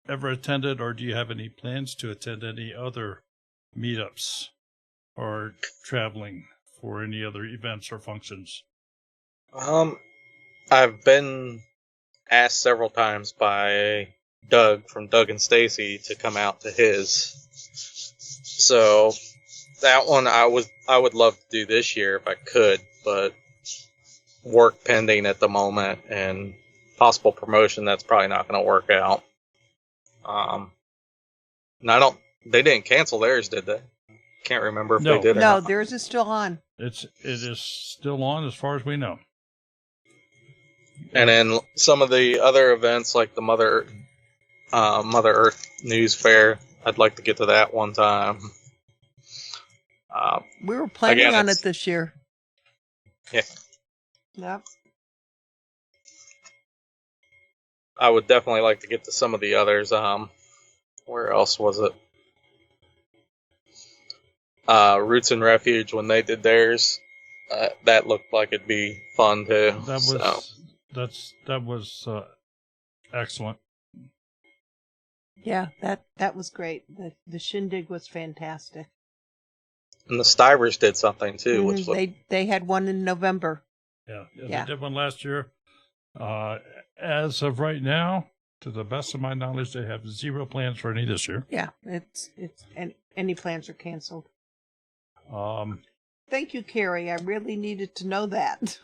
ever attended, or do you have any plans to attend any other meetups or traveling for any other events or functions? I've been asked several times by Doug from Doug and Stacy to come out to his. So that one I would love to do this year if I could, but work pending at the moment and possible promotion, that's probably not going to work out. And they didn't cancel theirs, did they? Can't remember if they did or No, not. theirs is still on. It is still on as far as we know. And then some of the other events like the Mother Earth News Fair, I'd like to get to that one time. We were planning again, on it this year. Yeah. Yep. I would definitely like to get to some of the others. Where else was it? Roots and Refuge, when they did theirs, that looked like it'd be fun too. That was excellent. Yeah, that was great. The shindig was fantastic. And the Stivers did something too, which they had one in November. Yeah, they did one last year. As of right now, to the best of my knowledge, they have zero plans for any this year. Yeah, it's any plans are canceled. Thank you, Carrie. I really needed to know that.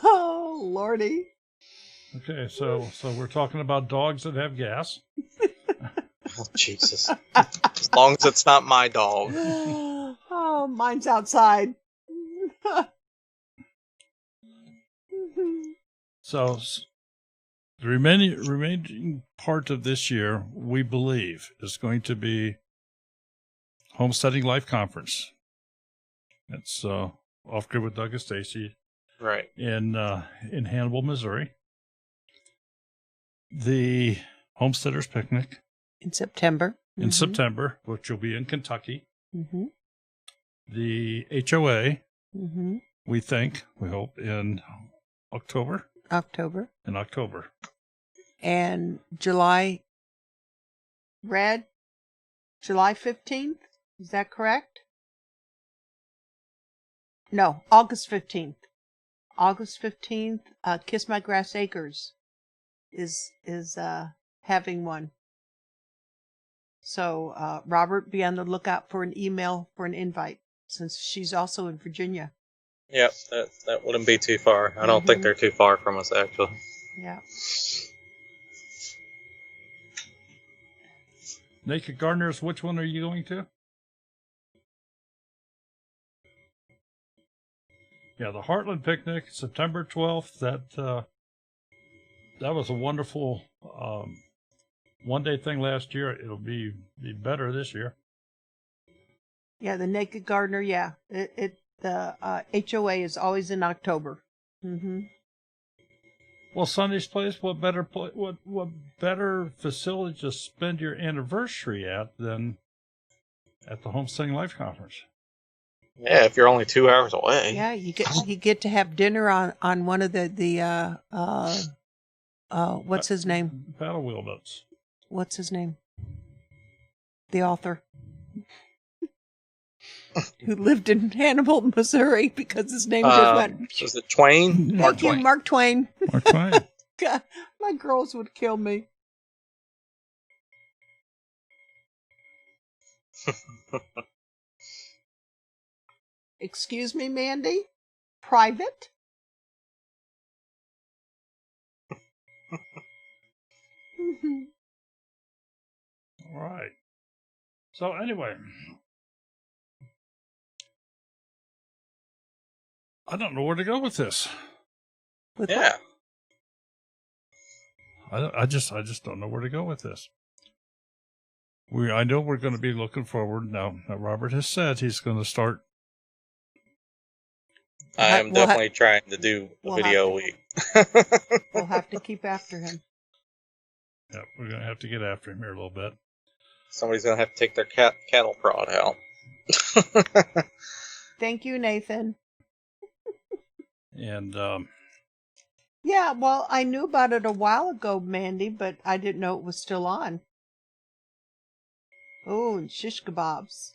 Oh, Lordy. Okay, so we're talking about dogs that have gas. Oh, Jesus. As long as it's not my dog. Oh, mine's outside. So the remaining part of this year, we believe, is going to be Homesteading Life Conference. It's off grid with Doug and Stacy, Right. in Hannibal, Missouri. The Homesteaders Picnic In September. in September, which will be in Kentucky. Mm-hmm. The HOA, Mm-hmm. we hope, in October. In October. In And July 15th? Is that correct? No, August 15th. August 15th, Kiss My Grass Acres is having one. So, Robert, be on the lookout for an email for an invite, since she's also in Virginia. Yep, that wouldn't be too far. I don't think they're too far from us, actually. Yeah. Naked Gardeners, which one are you going to? Yeah, the Heartland Picnic, September 12th. That was a wonderful one-day thing last year. It'll be better this year. Yeah, the Naked Gardener. Yeah, the HOA is always in October. Mm-hmm. Well, Sunday's Place. What better facility to spend your anniversary at than at the Homesteading Life Conference? Yeah, if you're only 2 hours away. Yeah, you get to have dinner on one of the what's his name? Paddle wheel boats. What's his name? The author who lived in Hannibal, Missouri, because his name just went. Was it Twain? Thank you, Mark Twain. Mark Twain. God, my girls would kill me. Excuse me, Mandy? Private? All right. So anyway, I don't know where to go with this. With Yeah. I just don't know where to go with this. I know we're going to be looking forward now. Robert has said he's going to start. I am definitely trying to do a video a week. We'll have to keep after him. Yeah, we're going to have to get after him here a little bit. Somebody's going to have to take their cattle prod out. Thank you, Nathan. And yeah, well, I knew about it a while ago, Mandy, but I didn't know it was still on. Oh, and shish kebabs.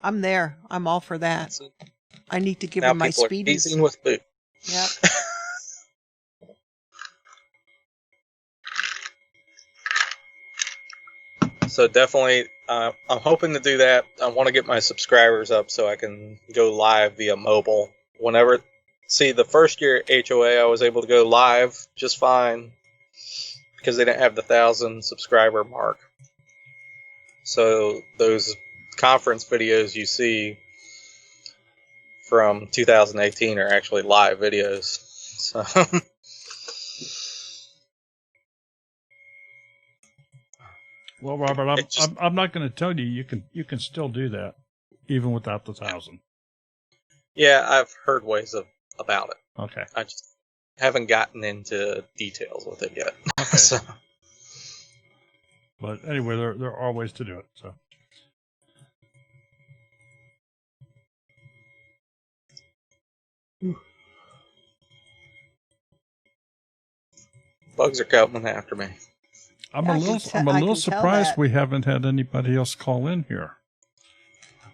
I'm there. I'm all for that. I need to give now her my people are speedies. teasing with food. Yep. So definitely, I'm hoping to do that. I want to get my subscribers up so I can go live via mobile. See, the first year at HOA, I was able to go live just fine because they didn't have the 1,000 subscriber mark. So those conference videos you see from 2018 are actually live videos. So well, Robert, I'm not going to tell you. You can still do that even without the 1,000. yeah, I've heard ways about it. Okay. I just haven't gotten into details with it yet. Okay. So. But anyway, there are ways to do it. So. Bugs are coming after me. I'm a little surprised we haven't had anybody else call in here.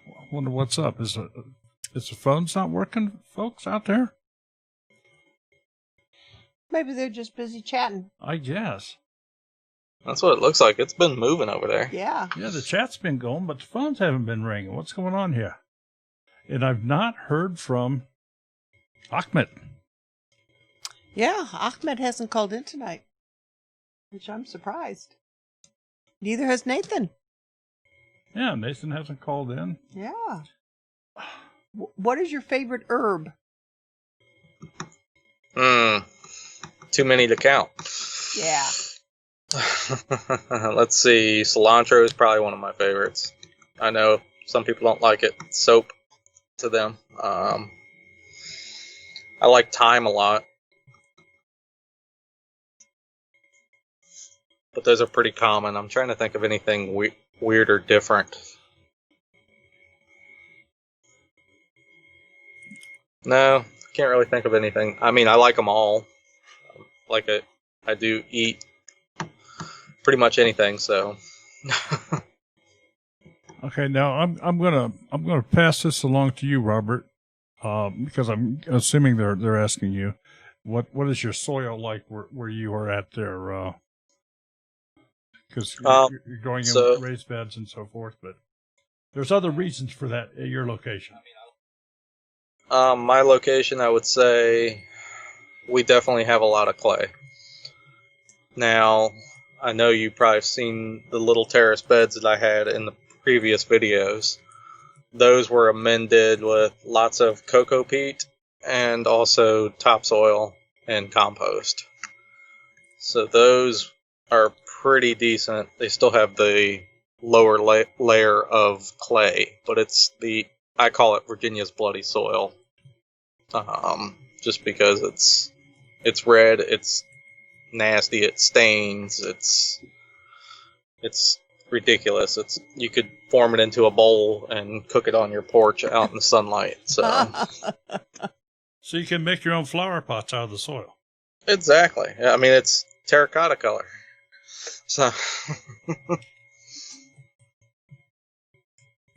I wonder what's up. Is the phones not working, folks out there? Maybe they're just busy chatting. I guess. That's what it looks like. It's been moving over there. Yeah. Yeah, the chat's been going, but the phones haven't been ringing. What's going on here? And I've not heard from Ahmed. Yeah, Ahmed hasn't called in tonight, which I'm surprised. Neither has Nathan. Yeah, Nathan hasn't called in. Yeah. What is your favorite herb? Too many to count. Yeah. Let's see. Cilantro is probably one of my favorites. I know some people don't like it. Soap to them. I like thyme a lot. But those are pretty common. I'm trying to think of anything weird or different. No, can't really think of anything. I mean, I like them all. I do eat pretty much anything, so. Okay, now I'm gonna pass this along to you, Robert, because I'm assuming they're asking you, what is your soil like where you are at there? Because you're going in raised beds and so forth, but there's other reasons for that at your location. My location, I would say we definitely have a lot of clay. Now, I know you probably have seen the little terrace beds that I had in the previous videos. Those were amended with lots of cocoa peat and also topsoil and compost. So those are pretty decent. They still have the lower layer of clay, but I call it Virginia's bloody soil. Just because it's red, it's nasty, it stains, it's ridiculous. You could form it into a bowl and cook it on your porch out in the sunlight. So So you can make your own flower pots out of the soil. exactly. I mean, it's terracotta color. So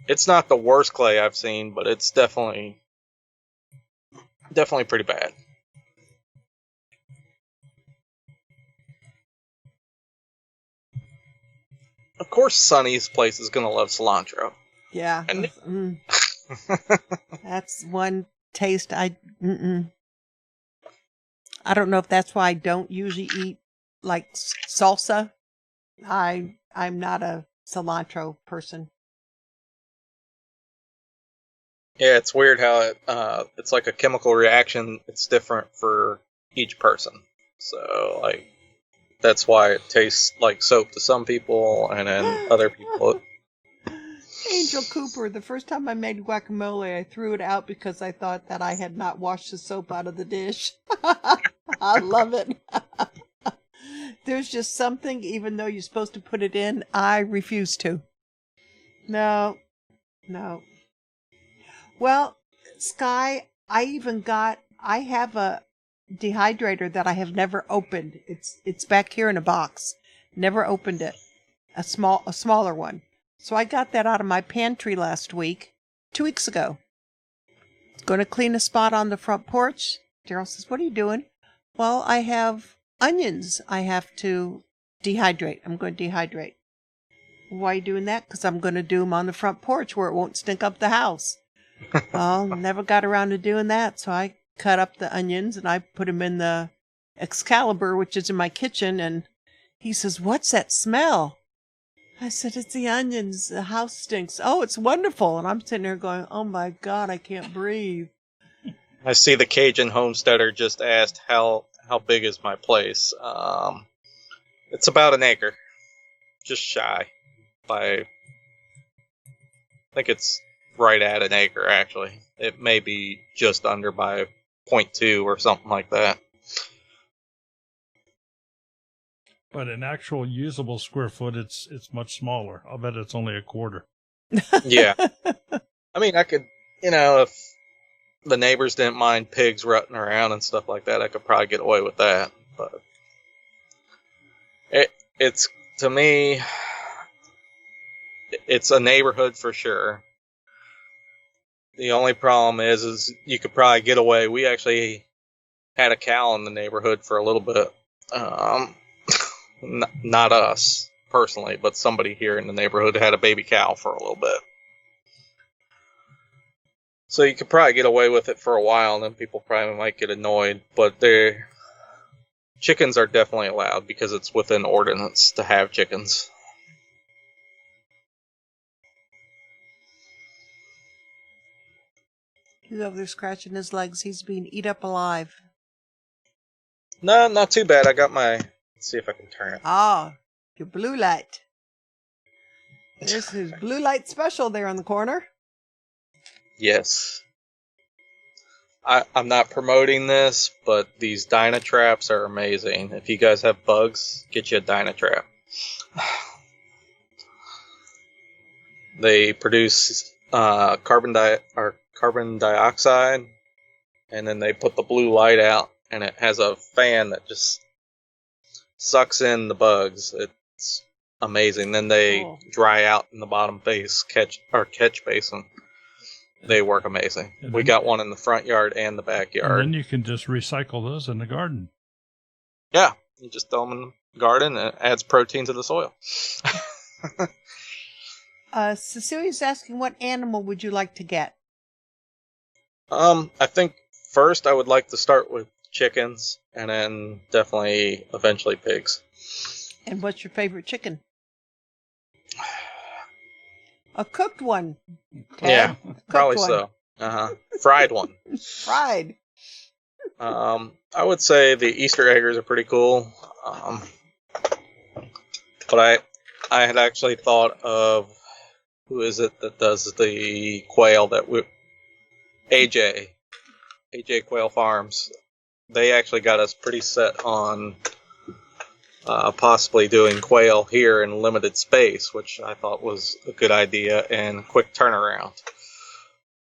it's not the worst clay I've seen, but it's definitely pretty bad. Of course, Sonny's place is gonna love cilantro. Yeah. And That's one taste I don't know if that's why I don't usually eat like salsa. I'm not a cilantro person. Yeah, it's weird how it's like a chemical reaction. It's different for each person. So, like, that's why it tastes like soap to some people, and then other people. Angel Cooper, the first time I made guacamole, I threw it out because I thought that I had not washed the soap out of the dish. I love it. There's just something, even though you're supposed to put it in, I refuse to. No. Well, Sky, I have a dehydrator that I have never opened. It's back here in a box. Never opened it. A smaller one. So I got that out of my pantry 2 weeks ago. Going to clean a spot on the front porch. Daryl says, "What are you doing?" "Well, I have onions I have to dehydrate. I'm going to dehydrate." "Why are you doing that?" "Because I'm going to do them on the front porch where it won't stink up the house." Well, never got around to doing that, so I cut up the onions and I put them in the Excalibur, which is in my kitchen, and he says, "What's that smell?" I said, "It's the onions. The house stinks." "Oh, it's wonderful." And I'm sitting there going, "Oh my God, I can't breathe." I see the Cajun homesteader just asked how big is my place. It's about an acre, just shy. I think it's right at an acre, actually. It may be just under by 0.2 or something like that. But in actual usable square foot, it's much smaller. I'll bet it's only a quarter. Yeah. I mean, I could, if the neighbors didn't mind pigs rutting around and stuff like that, I could probably get away with that. But it's, to me, it's a neighborhood for sure. The only problem is you could probably get away. We actually had a cow in the neighborhood for a little bit. Not us personally, but somebody here in the neighborhood had a baby cow for a little bit. So you could probably get away with it for a while, and then people probably might get annoyed. But chickens are definitely allowed because it's within ordinance to have chickens. He's over there scratching his legs. He's being eat up alive. No, not too bad. I got my... Let's see if I can turn it. Ah, your blue light. There's his blue light special there on the corner. Yes. I'm not promoting this, but these Dynatraps are amazing. If you guys have bugs, get you a Dynatrap. They produce carbon dioxide, and then they put the blue light out, and it has a fan that just sucks in the bugs. It's amazing. Then they dry out in the bottom catch basin. They work amazing. We got one in the front yard and the backyard. And then you can just recycle those in the garden. Yeah, you just throw them in the garden, and it adds protein to the soil. Cecilia's asking, what animal would you like to get? I think first I would like to start with chickens, and then definitely eventually pigs. And what's your favorite chicken? A cooked one. Okay. Yeah, Cooked probably one. so. Fried one. Fried. I would say the Easter eggers are pretty cool. But I had actually thought of, who is it that does the quail that AJ Quail Farms. They actually got us pretty set on possibly doing quail here in limited space, which I thought was a good idea and quick turnaround.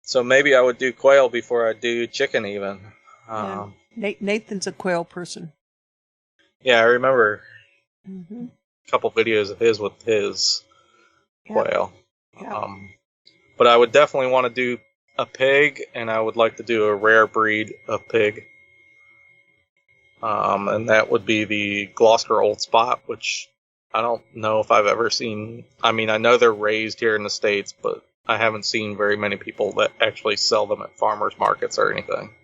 So maybe I would do quail before I do chicken even. Yeah. Nathan's a quail person. Yeah, I remember Mm-hmm. a couple videos of his with his quail. Yep. But I would definitely want to do a pig, and I would like to do a rare breed of pig. And that would be the Gloucester Old Spot, which I don't know if I've ever seen. I mean, I know they're raised here in the States, but I haven't seen very many people that actually sell them at farmers markets or anything.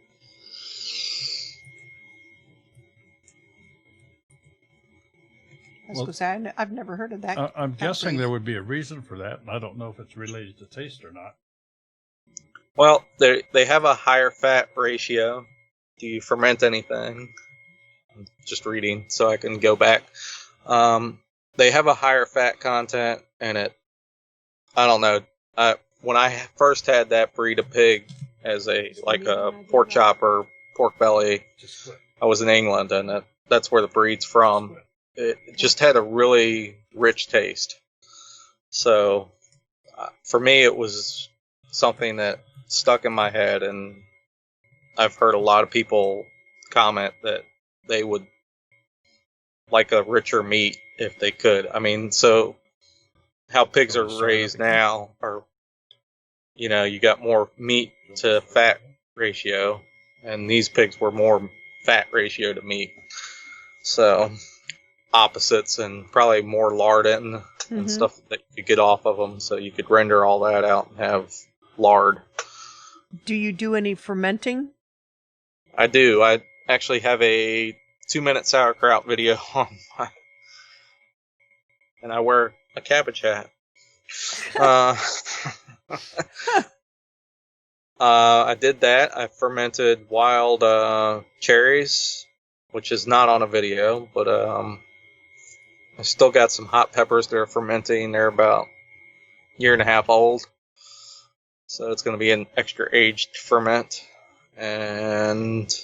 I was going to say, I've never heard of that. I'm guessing breed. there would be a reason for that, and I don't know if it's related to taste or not. Well, they have a higher fat ratio. Do you ferment anything? I'm just reading so I can go back. They have a higher fat content, and I don't know. When I first had that breed of pig as a pork chop or pork belly, I was in England, and that's where the breed's from. It just had a really rich taste. So for me, it was something that stuck in my head, and I've heard a lot of people comment that they would like a richer meat if they could. I mean, so how pigs are raised now are, you got more meat to fat ratio, and these pigs were more fat ratio to meat. So opposites, and probably more lard in and stuff that you could get off of them, so you could render all that out and have lard. Do you do any fermenting? I do. I actually have a 2-minute sauerkraut video on and I wear a cabbage hat. I did that. I fermented wild cherries, which is not on a video, but I still got some hot peppers that are fermenting. They're about a year and a half old, so it's going to be an extra aged ferment. And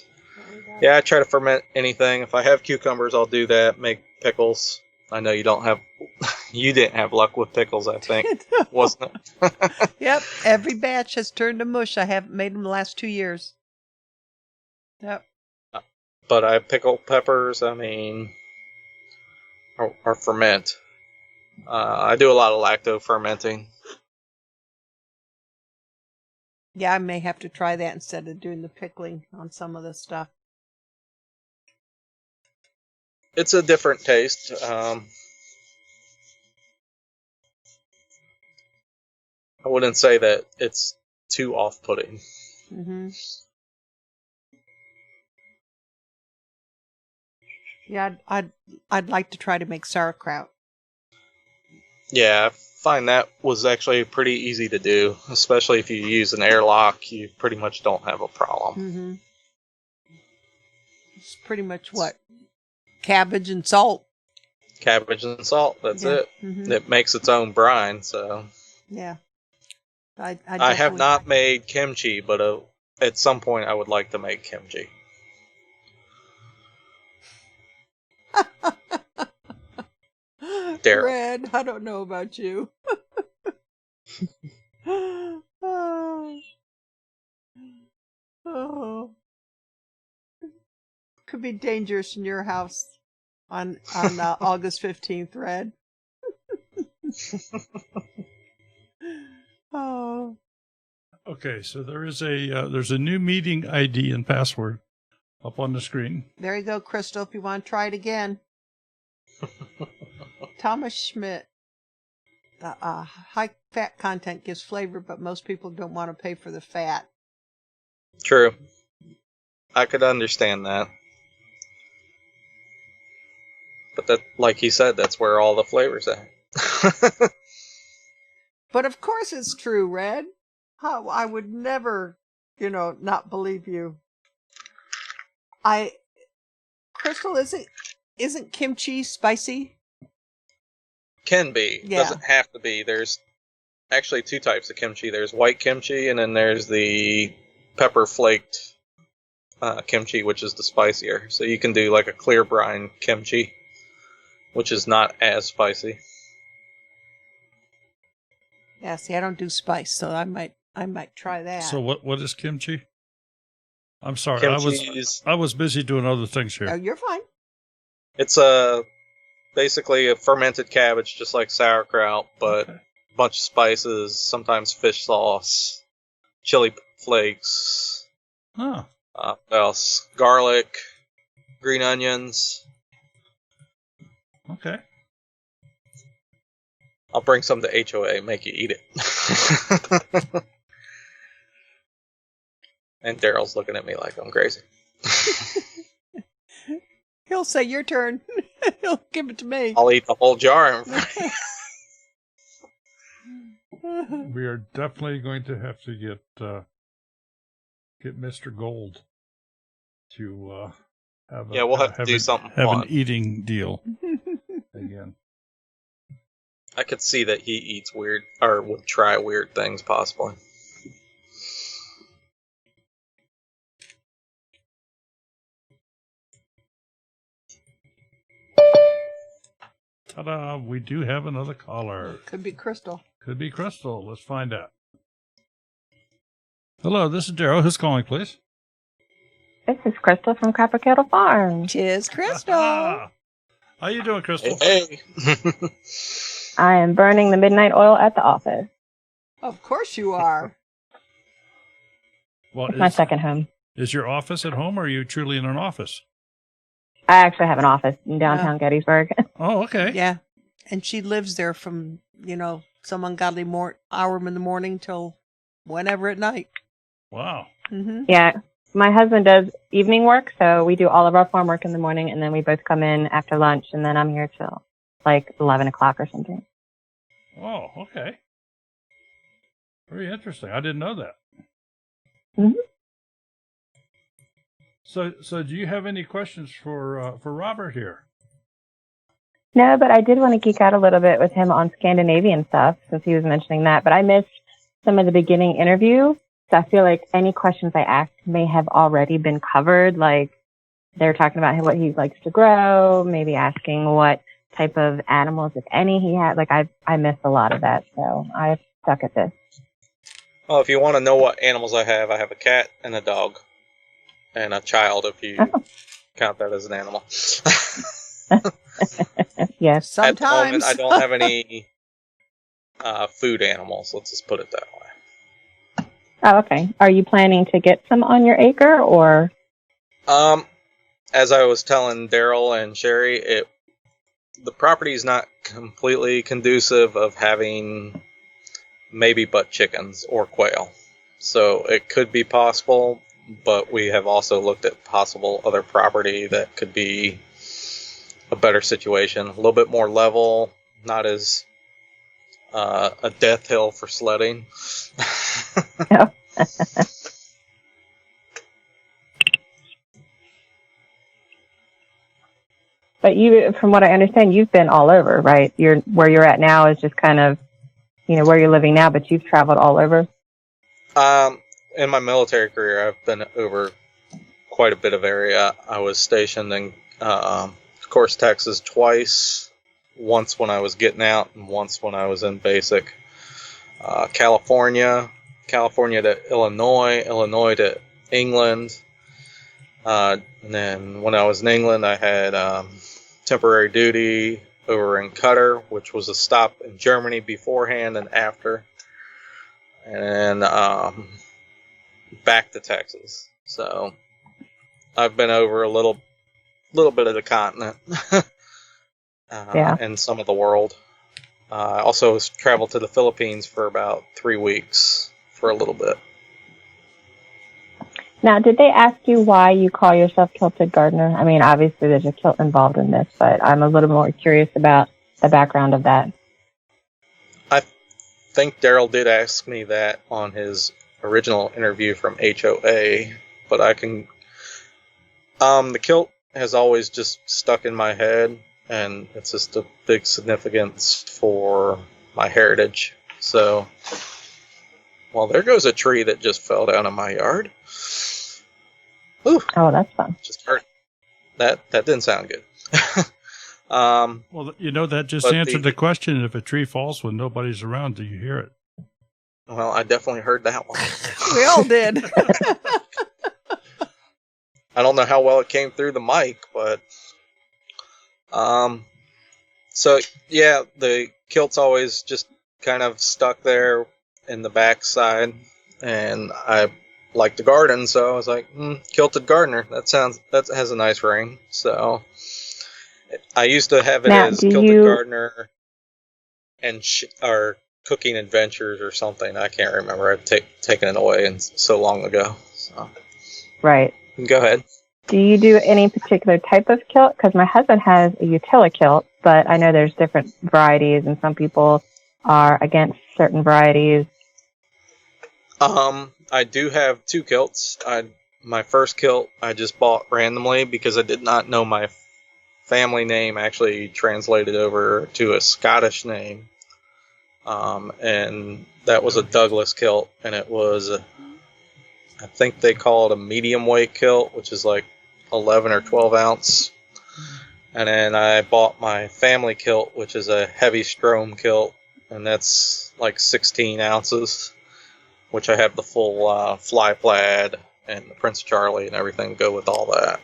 yeah, I try to ferment anything. If I have cucumbers, I'll do that. Make pickles. I know you didn't have luck with pickles, I think, wasn't it? Yep, every batch has turned to mush. I haven't made them the last 2 years. Yep. But I pickle peppers, or ferment. I do a lot of lacto fermenting. Yeah, I may have to try that instead of doing the pickling on some of the stuff. It's a different taste. I wouldn't say that it's too off-putting. Mm-hmm. Yeah, I'd like to try to make sauerkraut. Yeah, I find that was actually pretty easy to do, especially if you use an airlock. You pretty much don't have a problem. Mm-hmm. It's pretty much what? Cabbage and salt. Cabbage and salt, that's it. Mm-hmm. It makes its own brine, so... Yeah. I have not made kimchi, but at some point I would like to make kimchi. Daryl. Red, I don't know about you. Oh. Could be dangerous in your house on August 15th, Red. Oh. Okay, so there's a new meeting ID and password up on the screen. There you go, Crystal, if you want to try it again. Thomas Schmidt. The high fat content gives flavor, but most people don't want to pay for the fat. True. I could understand that. But that, like he said, that's where all the flavors at. But of course it's true, Red. How I would never, not believe you. Crystal, isn't kimchi spicy? Can be. Yeah. Doesn't have to be. There's actually two types of kimchi. There's white kimchi, and then there's the pepper flaked kimchi, which is the spicier. So you can do like a clear brine kimchi, which is not as spicy. Yeah, see, I don't do spice, so I might try that. So what is kimchi? I'm sorry, Kimchi I was busy doing other things Oh, here. you're fine. It's basically a fermented cabbage, just like sauerkraut, but Okay. a bunch of spices, sometimes fish sauce, chili flakes, Huh. what else? Garlic, green onions. Okay. I'll bring some to HOA, make you eat it. And Daryl's looking at me like I'm crazy. He'll say your turn. He'll give it to me. I'll eat the whole jar. We are definitely going to have to get Mr. Gold to have a, Yeah, we'll have to do something have fun. an eating deal again. I could see that he eats weird, or would try weird things, possibly. Ta-da! We do have another caller. Could be Crystal. Could be Crystal. Let's find out. Hello, this is Daryl. Who's calling, please? This is Crystal from Copper Kettle Farm. Cheers, Crystal. Ah, how you doing, Crystal? Hey. I am burning the midnight oil at the office. Of course you are. Well, It's my second home. is your office at home, or are you truly in an office? I actually have an office in downtown Gettysburg. Oh, okay. Yeah. And she lives there from, some ungodly hour in the morning till whenever at night. Wow. Mm-hmm. Yeah, my husband does evening work, so we do all of our farm work in the morning, and then we both come in after lunch, and then I'm here till like 11 o'clock or something. Oh, okay. Very interesting. I didn't know that. Mhm. So do you have any questions for Robert here? No, but I did want to geek out a little bit with him on Scandinavian stuff, since he was mentioning that, but I missed some of the beginning interview, so I feel like any questions I asked may have already been covered, like they're talking about what he likes to grow, maybe asking what type of animals, if any, he had. Like, I missed a lot of that, so I suck at this. Well, if you want to know what animals I have a cat and a dog. And a child, if you count that as an animal. Yes. At the moment, Sometimes. I don't have any food animals. Let's just put it that way. Oh, okay. Are you planning to get some on your acre, or? As I was telling Daryl and Sherry, the property is not completely conducive of having maybe but chickens or quail. So it could be possible, but we have also looked at possible other property that could be a better situation, a little bit more level, not as a death hill for sledding. No. But you, from what I understand, you've been all over, right? Where you're at now is just kind of, where you're living now, but you've traveled all over. In my military career, I've been over quite a bit of area. I was stationed in, of course, Texas twice. Once when I was getting out, and once when I was in basic. California to Illinois, Illinois to England. And then when I was in England, I had temporary duty over in Qatar, which was a stop in Germany beforehand and after. And back to Texas. So I've been over a little bit of the continent and some of the world. I also traveled to the Philippines for about 3 weeks for a little bit. Now, did they ask you why you call yourself Kilted Gardener? I mean, obviously there's a kilt involved in this, but I'm a little more curious about the background of that. I think Daryl did ask me that on his original interview from HOA, but I can... the kilt has always just stuck in my head, and it's just a big significance for my heritage. So, well, there goes a tree that just fell down in my yard. Ooh, Oh, that's fun. just hurt. That didn't sound good. Well, that just But answered the question. If a tree falls when nobody's around, do you hear it? Well, I definitely heard that one. We all did. I don't know how well it came through the mic, but so yeah, the kilt's always just kind of stuck there in the backside, and I like to garden, so I was like, Kilted Gardener. That has a nice ring. So I used to have it Now, as do Kilted you- Gardener and or Cooking Adventures or something. I can't remember. I've taken it away and so long ago. So Right. go ahead. Do you do any particular type of kilt? Because my husband has a Utila kilt, but I know there's different varieties, and some people are against certain varieties. I do have two kilts. My first kilt I just bought randomly because I did not know my family name actually translated over to a Scottish name. And that was a Douglas kilt, and it was, I think they call it a medium weight kilt, which is like 11 or 12 ounce. And then I bought my family kilt, which is a heavy Strom kilt, and that's like 16 ounces, which I have the full fly plaid and the Prince Charlie and everything to go with all that.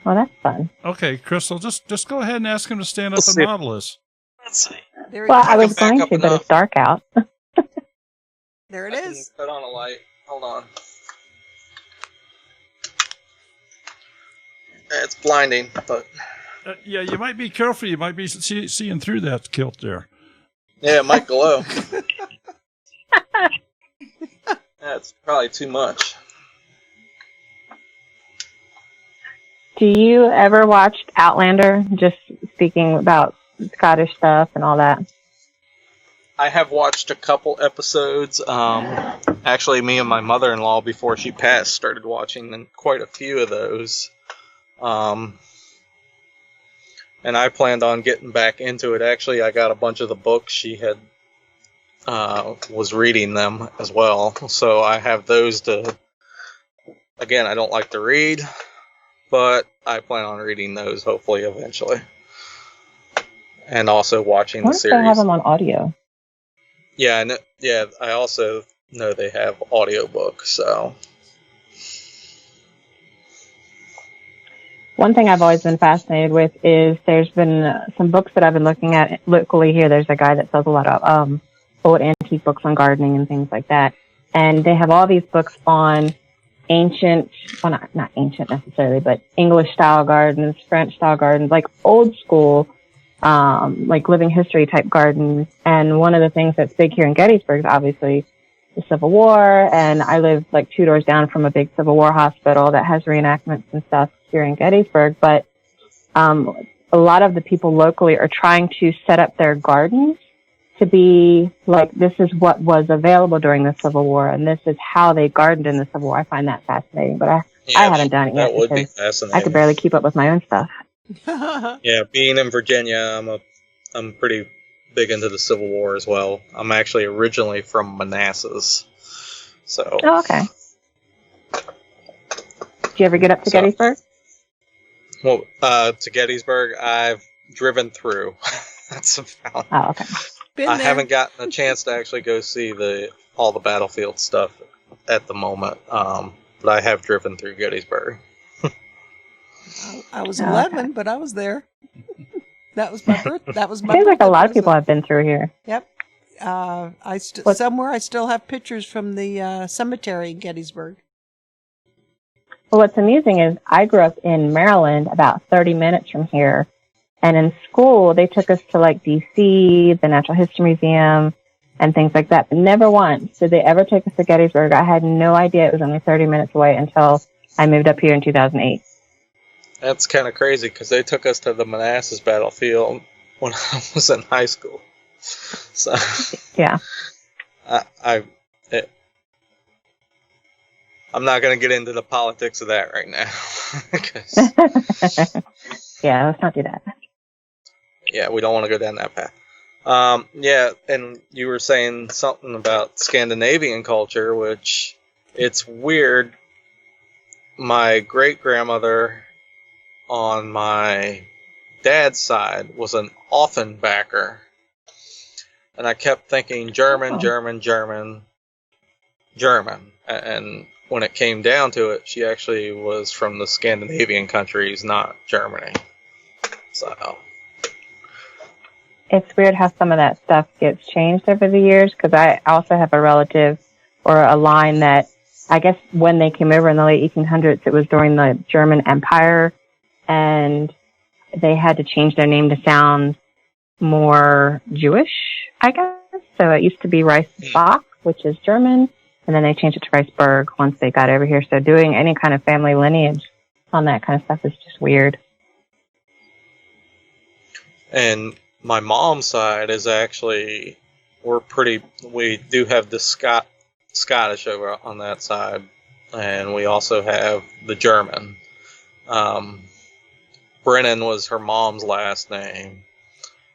Well, that's fun. Okay, Crystal, just go ahead and ask him to stand up Let's and see. model us. Let's see. There, Well, I was back going up to, but enough. it's dark out. there it I can is. put on a light. Hold on. It's blinding, but Yeah, you might be careful. You might be seeing through that kilt there. yeah, it might glow. That's probably too much. Do you ever watch Outlander? Just speaking about Scottish stuff and all that. I have watched a couple episodes. Actually, me and my mother-in-law, before she passed, started watching quite a few of those. And I planned on getting back into it. Actually, I got a bunch of the books she had was reading them as well. So I have those to... Again, I don't like to read, but I plan on reading those hopefully eventually. And also watching I the wonder if they series. have them on audio. Yeah, I also know they have audiobooks, so... One thing I've always been fascinated with is there's been some books that I've been looking at locally here. There's a guy that sells a lot of old antique books on gardening and things like that. And they have all these books on ancient, well, not ancient necessarily, but English style gardens, French style gardens, like old school, like living history type gardens. And one of the things that's big here in Gettysburg is obviously the Civil War. And I live like 2 doors down from a big Civil War hospital that has reenactments and stuff here in Gettysburg. But a lot of the people locally are trying to set up their gardens to be like, this is what was available during the Civil War, and this is how they gardened in the Civil War. I find that fascinating, but I haven't done it yet That would be because fascinating. I could barely keep up with my own stuff. Yeah, being in Virginia, I'm pretty big into the Civil War as well. I'm actually originally from Manassas, so. Oh, okay. Did you ever get up to Gettysburg? Well, to Gettysburg, I've driven through. That's about. Oh, okay. I haven't gotten a chance to actually go see all the battlefield stuff at the moment, but I have driven through Gettysburg. I was Oh, 11, okay. but I was there. That was my birth. That was my. Seems like a birthday lot of people present. have been through here. Yep. What- Somewhere I still have pictures from the cemetery in Gettysburg. Well, what's amusing is I grew up in Maryland, about 30 minutes from here. And in school, they took us to like DC, the Natural History Museum, and things like that. But never once did they ever take us to Gettysburg. I had no idea it was only 30 minutes away until I moved up here in 2008. That's kind of crazy because they took us to the Manassas battlefield when I was in high school. So Yeah. I'm not going to get into the politics of that right now. Yeah, let's not do that. Yeah, we don't want to go down that path. Yeah, and you were saying something about Scandinavian culture, which it's weird. My great-grandmother on my dad's side was an Offenbacher. And I kept thinking German, German, German, German. And when it came down to it, she actually was from the Scandinavian countries, not Germany. So It's weird how some of that stuff gets changed over the years, because I also have a relative or a line that I guess when they came over in the late 1800s, it was during the German Empire, and they had to change their name to sound more Jewish, I guess. So it used to be Reisbach, which is German, and then they changed it to Reisberg once they got over here. So doing any kind of family lineage on that kind of stuff is just weird. And my mom's side is actually, we do have the Scottish over on that side, and we also have the German. Brennan was her mom's last name,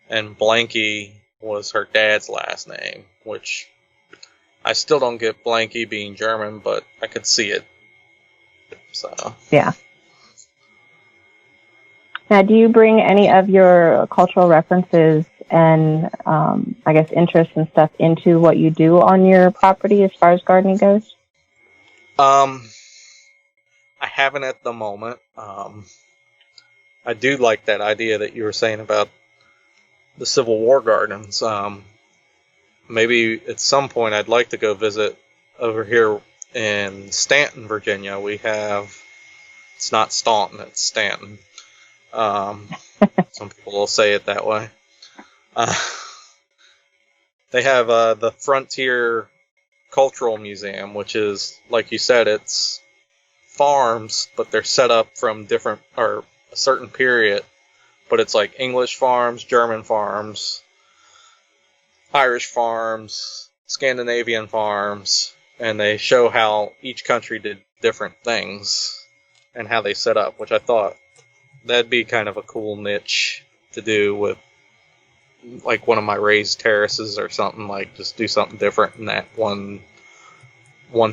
and Blanky was her dad's last name, which I still don't get Blanky being German, but I could see it. So Yeah. Now, do you bring any of your cultural references and, I guess, interests and stuff into what you do on your property as far as gardening goes? I haven't at the moment. I do like that idea that you were saying about the Civil War gardens. Maybe at some point I'd like to go visit over here in Stanton, Virginia. It's not Staunton, it's Stanton. Some people will say it that way. They have the Frontier Cultural Museum, which is, like you said, it's farms, but they're set up from a certain period. But it's like English farms, German farms, Irish farms, Scandinavian farms, and they show how each country did different things and how they set up, which I thought that'd be kind of a cool niche to do with, like, one of my raised terraces or something, like just do something different in that one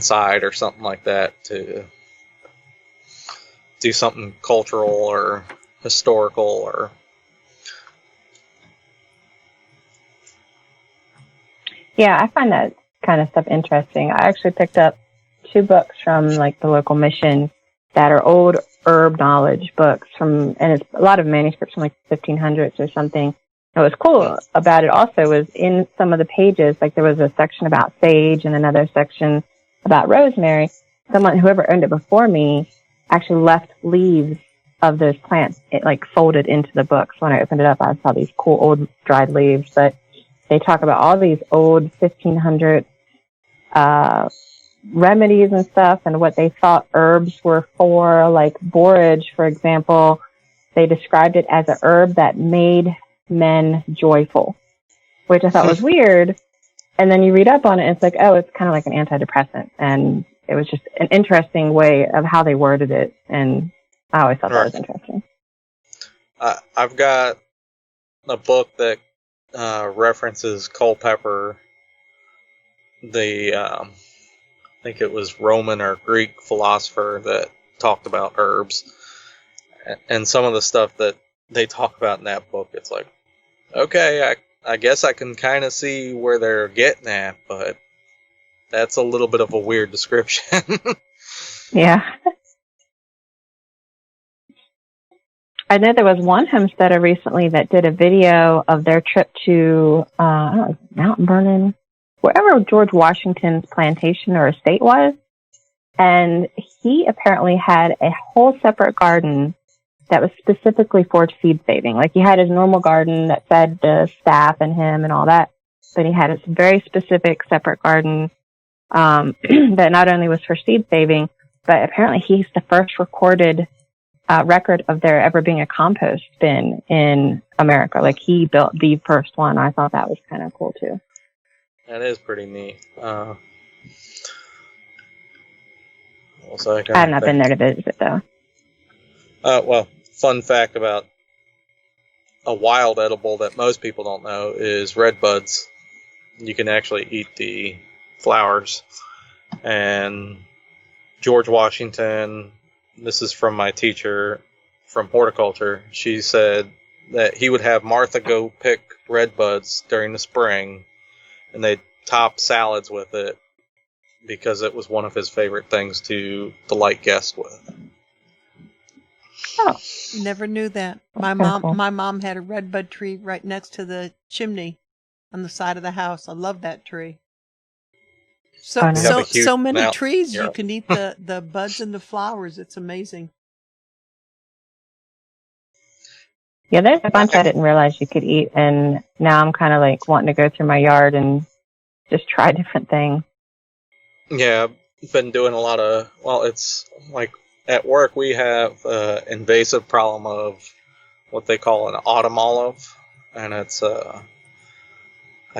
side or something like that, to do something cultural or historical or... Yeah, I find that kind of stuff interesting. I actually picked up 2 books from like the local mission that are old herb knowledge books and it's a lot of manuscripts from like 1500s or something. And what was cool about it also was in some of the pages, like there was a section about sage and another section about rosemary. Whoever owned it before me actually left leaves of those plants, it like folded into the book. So when I opened it up, I saw these cool old dried leaves, but they talk about all these old 1500 remedies and stuff and what they thought herbs were for, like borage, for example. They described it as a herb that made men joyful, which I thought was weird. And then you read up on it and it's like, oh, it's kind of like an antidepressant. And it was just an interesting way of how they worded it. And I always thought that was interesting. I've got a book that references Culpeper, I think it was Roman or Greek philosopher that talked about herbs. And some of the stuff that they talk about in that book, it's like, okay, I guess I can kind of see where they're getting at, but that's a little bit of a weird description. Yeah. I know there was one homesteader recently that did a video of their trip to, I don't know, Mountain Vernon, wherever George Washington's plantation or estate was. And he apparently had a whole separate garden that was specifically for seed saving. Like he had his normal garden that fed the staff and him and all that. but he had a very specific separate garden that not only was for seed saving, but apparently he's the first recorded record of there ever being a compost bin in America. Like, he built the first one. I thought that was kind of cool too. That is pretty neat. I have not been there to visit though. Well, fun fact about a wild edible that most people don't know is red buds. You can actually eat the flowers. And George Washington, this is from my teacher from horticulture, she said that he would have Martha go pick red buds during the spring, and they'd top salads with it because it was one of his favorite things to delight guests with. Oh, Never knew that. That's kinda cool. My mom had a redbud tree right next to the chimney on the side of the house. I love that tree. Oh, So nice. We have a so huge so many amount trees here. you can eat the buds and the flowers. It's amazing. Yeah, there's a bunch I didn't realize you could eat, and now I'm kind of like wanting to go through my yard and just try different things. Yeah, I've been doing a lot of, well, it's like at work we have an invasive problem of what they call an autumn olive, and it's I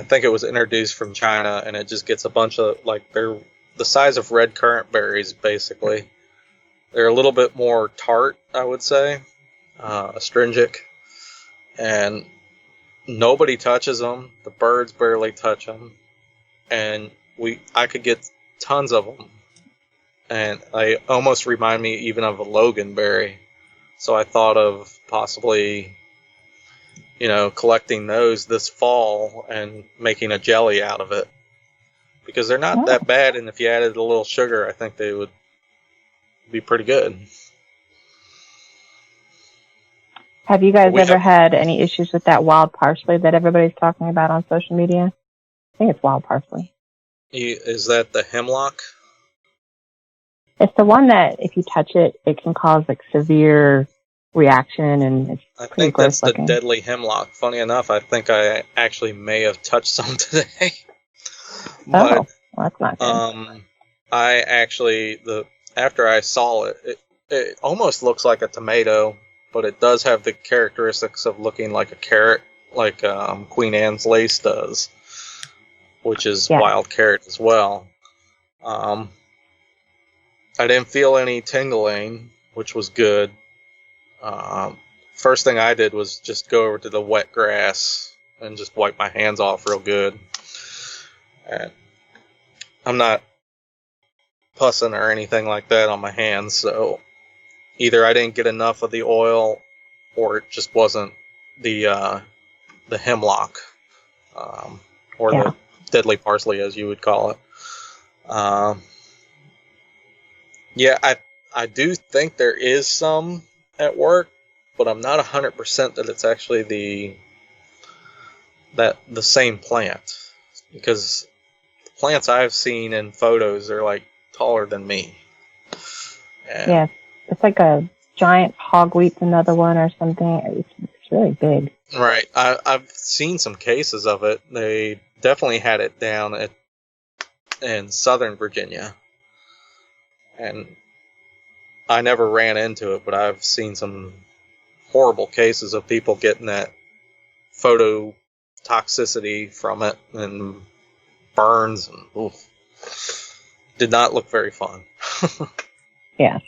think it was introduced from China, and it just gets a bunch of, like, they're the size of red currant berries, basically. They're a little bit more tart, I would say, astringent, and nobody touches them. The birds barely touch them, and I could get tons of them, and they almost remind me even of a loganberry. So I thought of possibly, collecting those this fall and making a jelly out of it, because they're not that bad, and if you added a little sugar, I think they would be pretty good. Have you guys We ever have- had any issues with that wild parsley that everybody's talking about on social media? I think it's wild parsley. Is that the hemlock? It's the one that if you touch it, it can cause like severe reaction, and it's I pretty think that's gross looking. the deadly hemlock. Funny enough, I think I actually may have touched some today. But Oh, well, that's not good. I actually, after I saw it, it almost looks like a tomato, but it does have the characteristics of looking like a carrot, like Queen Anne's lace does, which is wild carrot as well. I didn't feel any tingling, which was good. First thing I did was just go over to the wet grass and just wipe my hands off real good. And I'm not pussing or anything like that on my hands, so either I didn't get enough of the oil, or it just wasn't the hemlock, or the deadly parsley, as you would call it. I do think there is some at work, but I'm not 100% that it's actually the same plant, because the plants I've seen in photos are like taller than me. And Yeah, it's like a giant hogweed's another one or something. It's really big. Right. I've seen some cases of it. They definitely had it down in Southern Virginia. And I never ran into it, but I've seen some horrible cases of people getting that phototoxicity from it and burns. And did not look very fun. Yeah.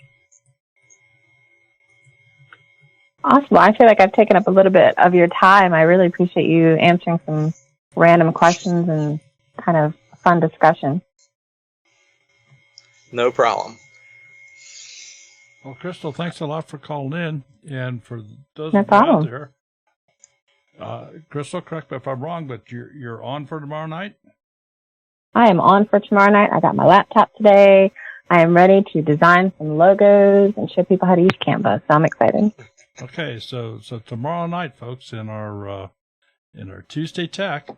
Awesome. Well, I feel like I've taken up a little bit of your time. I really appreciate you answering some random questions and kind of fun discussion. No problem. Well, Crystal, thanks a lot for calling in. And for those No of you out problem. there, Crystal, correct me if I'm wrong, but you're on for tomorrow night? I am on for tomorrow night. I got my laptop today. I am ready to design some logos and show people how to use Canva. So I'm excited. Okay, so tomorrow night, folks, in our Tuesday Tech,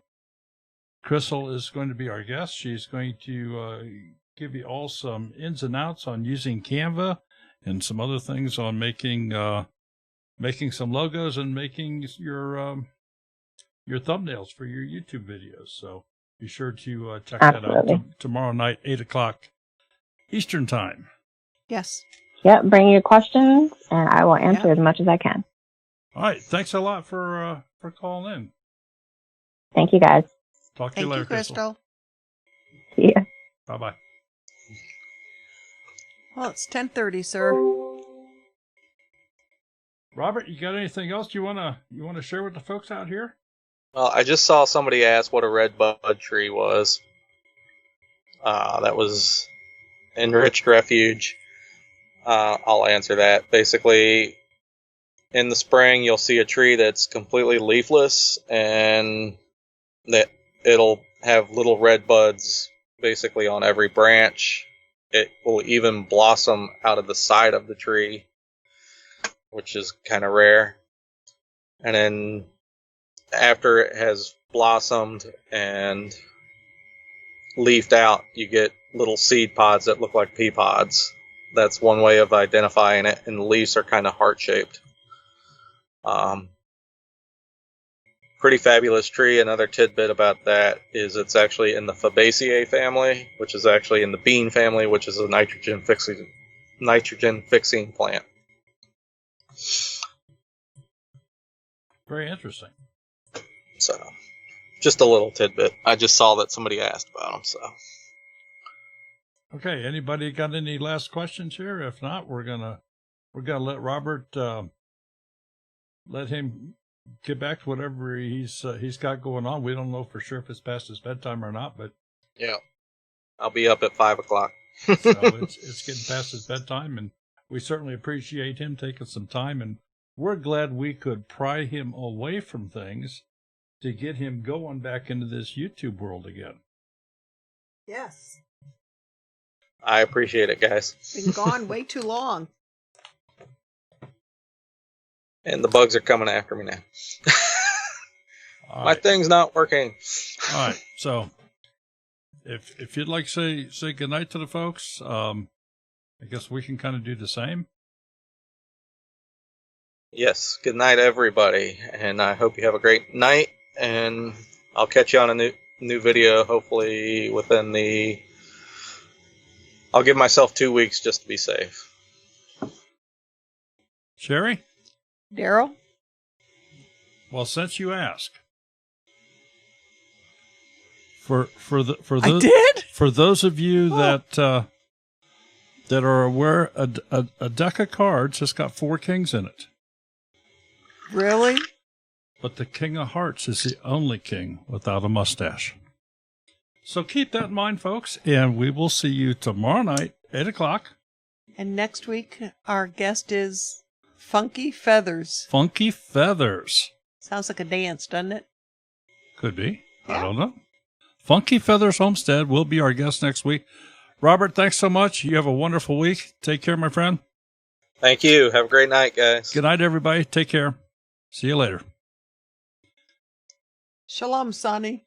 Crystal is going to be our guest. She's going to give you all some ins and outs on using Canva and some other things on making some logos and making your your thumbnails for your YouTube videos. So be sure to check Absolutely. that out tomorrow night, 8 o'clock Eastern time. Yes. Yep, bring your questions, and I will answer Yep. as much as I can. All right. Thanks a lot for calling in. Thank you, guys. Talk to Thank you later, you, Crystal. See ya. Bye-bye. Well, it's 10:30, sir. Robert, you got anything else you wanna share with the folks out here? Well, I just saw somebody ask what a red bud tree was. That was enriched refuge. I'll answer that. Basically, in the spring, you'll see a tree that's completely leafless, and that it'll have little red buds basically on every branch. It will even blossom out of the side of the tree, which is kind of rare. And then after it has blossomed and leafed out, you get little seed pods that look like pea pods. That's one way of identifying it, and the leaves are kind of heart-shaped. Pretty fabulous tree. Another tidbit about that is it's actually in the Fabaceae family, which is actually in the bean family, which is a nitrogen fixing plant. Very interesting. So, just a little tidbit. I just saw that somebody asked about them. So, Okay. Anybody got any last questions here? If not, we're gonna let Robert let him get back to whatever he's got going on. We don't know for sure if it's past his bedtime or not, but yeah, I'll be up at 5 o'clock. so it's getting past his bedtime, and we certainly appreciate him taking some time, and we're glad we could pry him away from things to get him going back into this YouTube world again. Yes. I appreciate it, guys. Been gone way too long. And the bugs are coming after me now. All My right. thing's not working. All right. So if you'd like to say goodnight to the folks, I guess we can kind of do the same. Yes. Good night, everybody. And I hope you have a great night. And I'll catch you on a new video, hopefully within the... I'll give myself 2 weeks just to be safe. Sherry? Daryl? Well, since you ask, for I did? for those of you that are aware, a deck of cards has got 4 kings in it, Really? but the King of Hearts is the only king without a mustache. So keep that in mind, folks, and we will see you tomorrow night, 8 o'clock. And next week, our guest is Funky Feathers. Funky Feathers. Sounds like a dance, doesn't it? Could be. Yeah. I don't know. Funky Feathers Homestead will be our guest next week. Robert, thanks so much. You have a wonderful week. Take care, my friend. Thank you. Have a great night, guys. Good night, everybody. Take care. See you later. Shalom, Sonny.